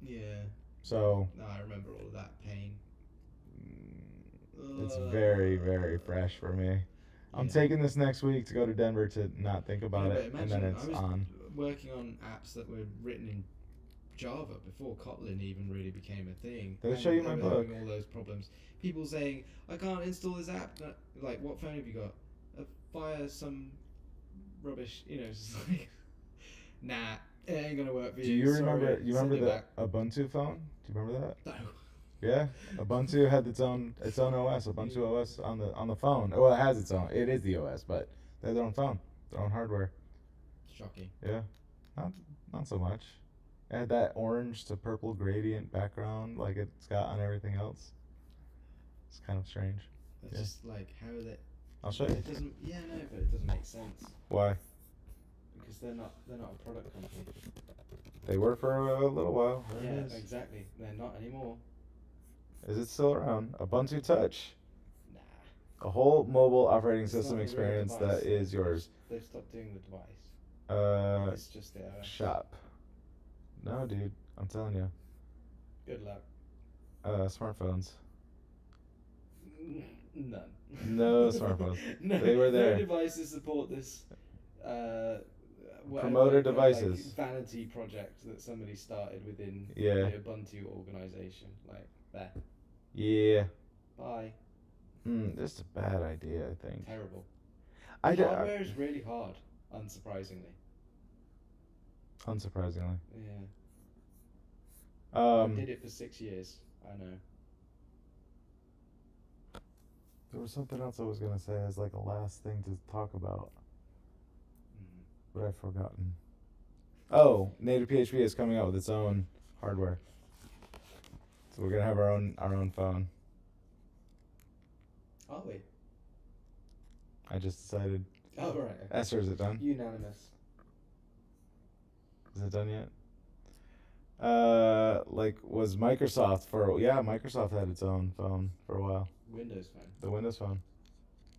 C: Yeah.
A: So.
C: No, I remember all of that pain.
A: It's very, very fresh for me. I'm taking this next week to go to Denver to not think about it, and then it's on.
C: Working on apps that were written in Java before Kotlin even really became a thing.
A: Did I show you my book?
C: Having all those problems. People saying, I can't install this app. Like, what phone have you got? Fire some rubbish. You know, it's just like, nah, it ain't gonna work for you.
A: Do you remember? You remember the Ubuntu phone? Do you remember that?
C: No.
A: Yeah, Ubuntu had its own OS. Ubuntu OS on the phone. Well, it has its own. It is the OS, but they have their own phone, their own hardware.
C: Shocking.
A: Yeah, not so much. It had that orange to purple gradient background like it's got on everything else. It's kind of strange.
C: It's just like, how are they?
A: I'll show you.
C: It doesn't. Yeah, no, but it doesn't make sense.
A: Why?
C: Because they're not a product company.
A: They were for a little while. There it is.
C: Exactly. They're not anymore.
A: Is it still around? Ubuntu Touch.
C: Nah.
A: A whole mobile operating
C: It's
A: system
C: not a real
A: experience
C: device.
A: that is yours.
C: They've stopped doing the device. It's just their
A: Shop. No, dude. I'm telling you.
C: Good luck.
A: Smartphones.
C: None.
A: No smartphones.
C: No,
A: They were there.
C: No devices support this.
A: Promoter devices.
C: Like vanity project that somebody started within the Ubuntu organization. Like that.
A: Yeah.
C: Bye.
A: That's a bad idea, I think.
C: Terrible.
A: Hardware
C: is really hard, unsurprisingly.
A: Unsurprisingly.
C: Yeah.
A: I
C: did it for 6 years. I know.
A: There was something else I was gonna say as like a last thing to talk about, but I've forgotten. Oh, Native PHP is coming out with its own hardware, so we're gonna have our own phone.
C: Are we?
A: I just decided.
C: Oh right.
A: Esther, is it done?
C: Unanimous.
A: Is it done yet? Was Microsoft Microsoft had its own phone for a while.
C: Windows phone.
A: The Windows phone.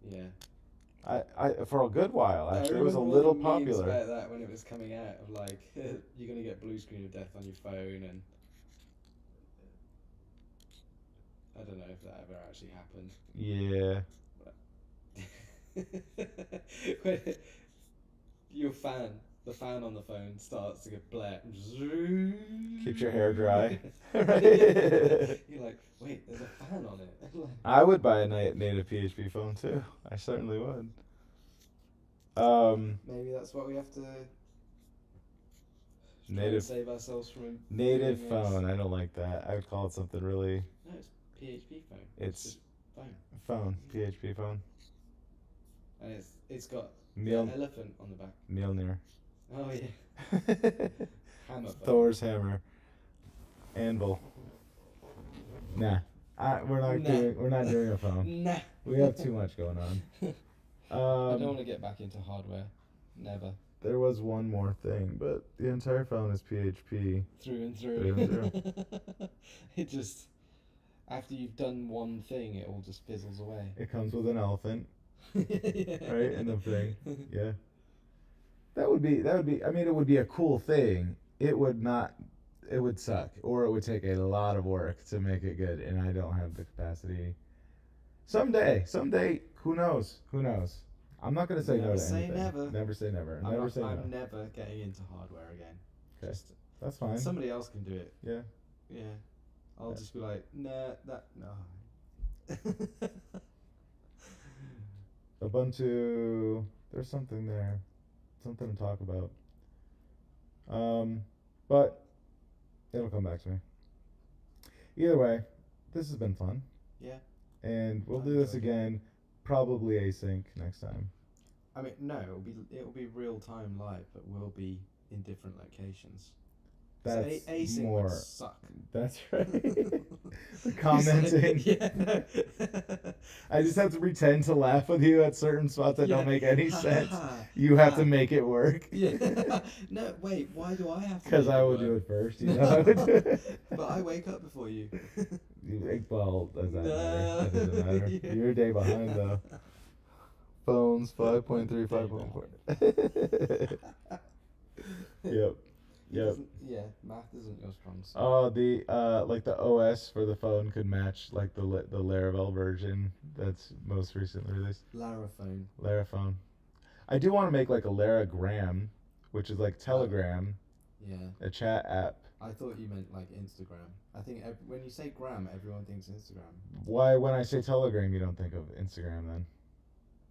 C: Yeah.
A: I for a good while actually. It was a
C: all
A: little
C: the memes
A: popular.
C: about that when it was coming out of like you're gonna get blue screen of death on your phone, and I don't know if that ever actually happened.
A: Yeah.
C: When the fan on the phone starts to get black.
A: Keeps your hair dry.
C: You're like, wait, there's a fan on it.
A: I would buy a native PHP phone too. I certainly would.
C: Maybe that's what we have to
A: native
C: save ourselves from.
A: Native phone. I don't like that. I would call it something really.
C: No, it's PHP phone.
A: It's
C: just phone.
A: Phone. PHP phone.
C: And it's got
A: an
C: elephant on the back.
A: Mjolnir.
C: Oh yeah. Hammer.
A: Thor's hammer. Anvil. Nah. We're not doing a phone.
C: Nah.
A: We have too much going on.
C: I don't want to get back into hardware. Never.
A: There was one more thing, but the entire phone is PHP.
C: Through and through. It just, after you've done one thing, it all just fizzles away.
A: It comes with an elephant,
C: Yeah.
A: right? In the thing. Yeah. That would be, I mean, it would be a cool thing. It would suck, or it would take a lot of work to make it good, and I don't have the capacity. Someday, who knows? I'm not going to say no to anything. Never say never. Never say no.
C: I'm never getting into hardware again.
A: Okay. That's fine.
C: Somebody else can do it.
A: Yeah.
C: Yeah. I'll just be like, no.
A: Ubuntu, there's something there. Something to talk about. But it'll come back to me. Either way, this has been fun.
C: Yeah.
A: And we'll do this again, probably async next time.
C: I mean, no, it'll be real time live, but we'll be in different locations.
A: That's
C: so async
A: more.
C: would suck.
A: That's right. The commenting.
C: Yeah. No.
A: I just have to pretend to laugh with you at certain spots that don't make any sense. You have to make it work.
C: Yeah. No, wait. Why do I have to?
A: Because I would do it first. You know. I would do it.
C: But I wake up before you.
A: Well, does that matter? That doesn't matter. Yeah. You're a day behind though. Phones 5.3, 5.4. Yep.
C: Yeah, math isn't your strong suit.
A: Oh, the like the OS for the phone could match like the Laravel version that's most recently released. Laraphone. I do want to make like a Laragram, which is like Telegram.
C: Yeah.
A: A chat app.
C: I thought you meant like Instagram. I think when you say gram, everyone thinks Instagram.
A: Why, when I say Telegram, you don't think of Instagram then?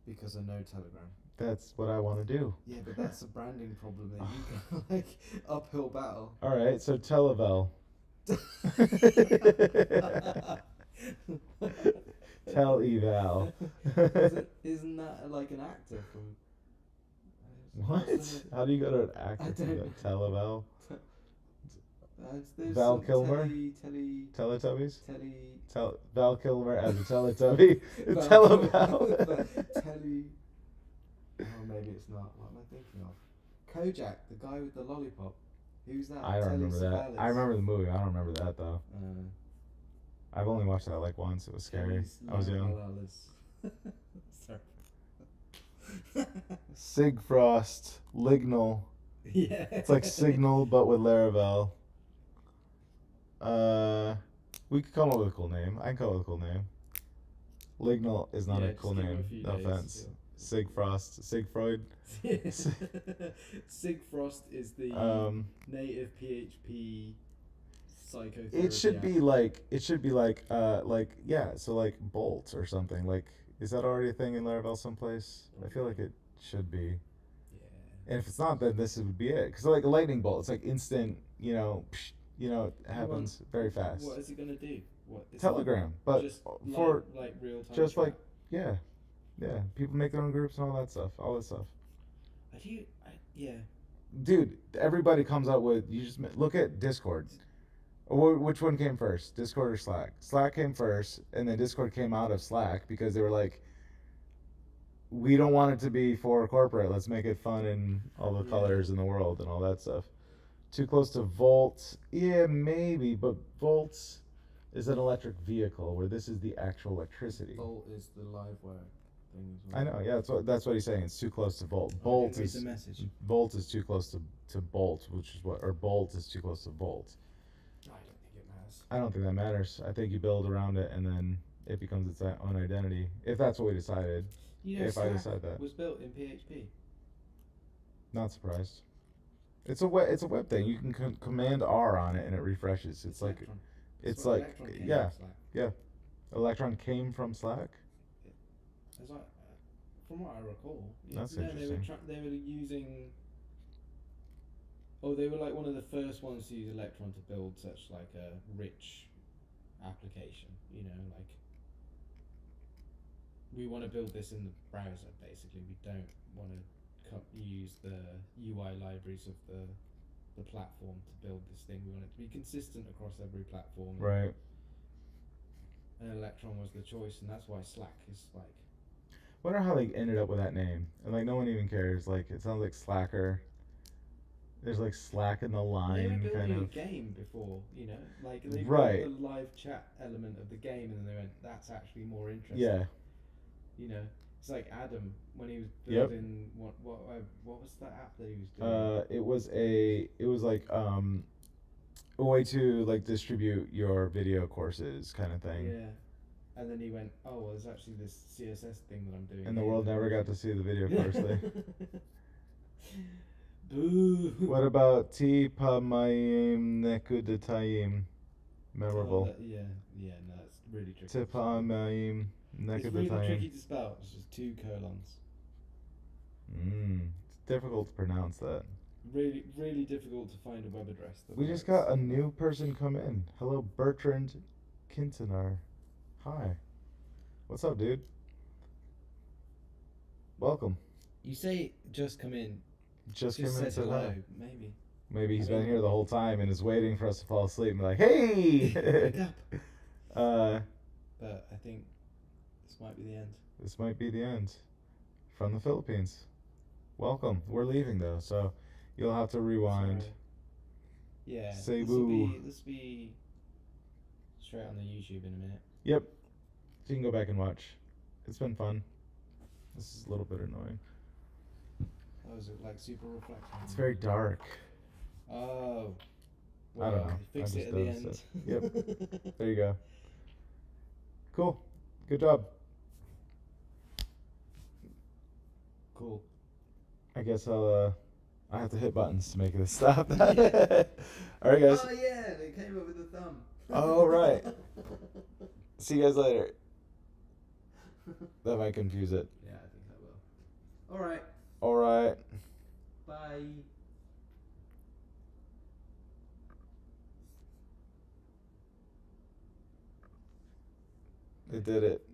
C: Because I know Telegram.
A: That's what I want to do.
C: Yeah, but that's a branding problem that you can like uphill battle.
A: All right, so Televel. Televal.
C: Isn't that like an actor from?
A: What? How do you go to an actor from Televel?
C: Val
A: Kilmer?
C: Teletubbies?
A: Val Kilmer as a Teletubby. Televal.
C: Oh, maybe it's not. What am I thinking of? Kojak, the guy with the lollipop. Who's that?
A: I don't remember that. I remember the movie. I don't remember that though. I've only watched that like once. It was scary. I was young.
C: Sorry.
A: Sigfrost, Lignal.
C: Yeah.
A: It's like Signal but with Laravel. We could come up with a cool name. I can come up with a cool name. Lignal is not a cool name. No offense. Yeah. Sigfroid.
C: Sigfrost is the native PHP psychotherapy.
A: It should be like so like Bolt or something. Like, is that already a thing in Laravel someplace? I feel like it should be. Yeah. And if it's not, then this would be it. Because like a lightning bolt, it's like instant. It happens very fast.
C: What is it gonna do?
A: Telegram, but
C: just
A: for
C: like real time.
A: Just like yeah. People make their own groups and all that stuff.
C: Yeah.
A: Dude, everybody comes up with. You just look at Discord. Which one came first, Discord or Slack? Slack came first, and then Discord came out of Slack because they were like, we don't want it to be for corporate. Let's make it fun in all the colors in the world and all that stuff. Too close to Volt. Yeah, maybe, but Volt is an electric vehicle where this is the actual electricity.
C: Volt is the live wire thing as well.
A: I know, yeah, that's what he's saying. It's too close to Volt. Volt is too close to Bolt, or Bolt is too close to Volt.
C: I don't think it matters.
A: I don't think that matters. I think you build around it and then it becomes its own identity. If that's what we decided. If
C: Slack
A: I decide that
C: was built in PHP.
A: Not surprised. It's a web thing. You can command R on it and it refreshes. It's like
C: Electron.
A: It's like
C: Electron
A: yeah. Electron came from Slack.
C: From what I recall.
A: That's interesting.
C: They were using. Oh, they were like one of the first ones to use Electron to build such like a rich application. Like we want to build this in the browser. Basically, we don't want to use the UI libraries of the platform to build this thing. We want it to be consistent across every platform.
A: Right.
B: and Electron was the choice, and that's why Slack is like.
A: Wonder how they ended up with that name, and like no one even cares. Like it sounds like Slacker. There's like Slack in the line,
B: They were
A: kind
B: building
A: of.
B: a game before, you know, like they
A: Right.
B: built the live chat element of the game, and then they went, "That's actually more interesting."
A: Yeah.
B: You know, it's like Adam when he was
A: Yep.
B: building what was that app that he was doing?
A: It was like a way to like distribute your video courses, kind of thing.
B: Yeah. And then he went, "Oh, well, there's actually this CSS thing that I'm doing."
A: And the world never got to see the video course thing.
B: Boo.
A: What about T Pamayim Nekudetayim? Memorable.
B: Yeah, no, it's really tricky.
A: T Pamayim
B: It's really tricky
A: Nekudetayim.
B: to spell. It's just 2 colons.
A: It's difficult to pronounce that.
B: Really, really difficult to find a web address.
A: We just got a new person come in. Hello, Bertrand Kintanar. Hi. What's up, dude? Welcome.
B: You say just come in.
A: Just came in and said
B: hello,
A: hi.
B: maybe.
A: Maybe he's been here the whole time and is waiting for us to fall asleep and be like, hey!
B: Wake
A: up.
B: But I think this might be the end.
A: This might be the end. From the Philippines. Welcome. We're leaving though, so you'll have to rewind.
B: Sorry. Yeah.
A: Say
B: this
A: boo.
B: will be straight on the YouTube in a minute.
A: Yep. So you can go back and watch. It's been fun. This is a little bit annoying.
B: Oh, is it like super reflective?
A: It's very dark.
B: Oh.
A: I don't know.
B: Fix
A: I
B: it
A: just
B: at the
A: noticed
B: end.
A: Yep. There you go. Cool. Good job.
B: Cool.
A: I guess I have to hit buttons to make this stop. All right, guys.
B: Oh yeah, they came up with the thumb.
A: Oh, right. See you guys later. That might confuse it.
B: Yeah, I think that will. All right.
A: All right.
B: Bye.
A: It did it.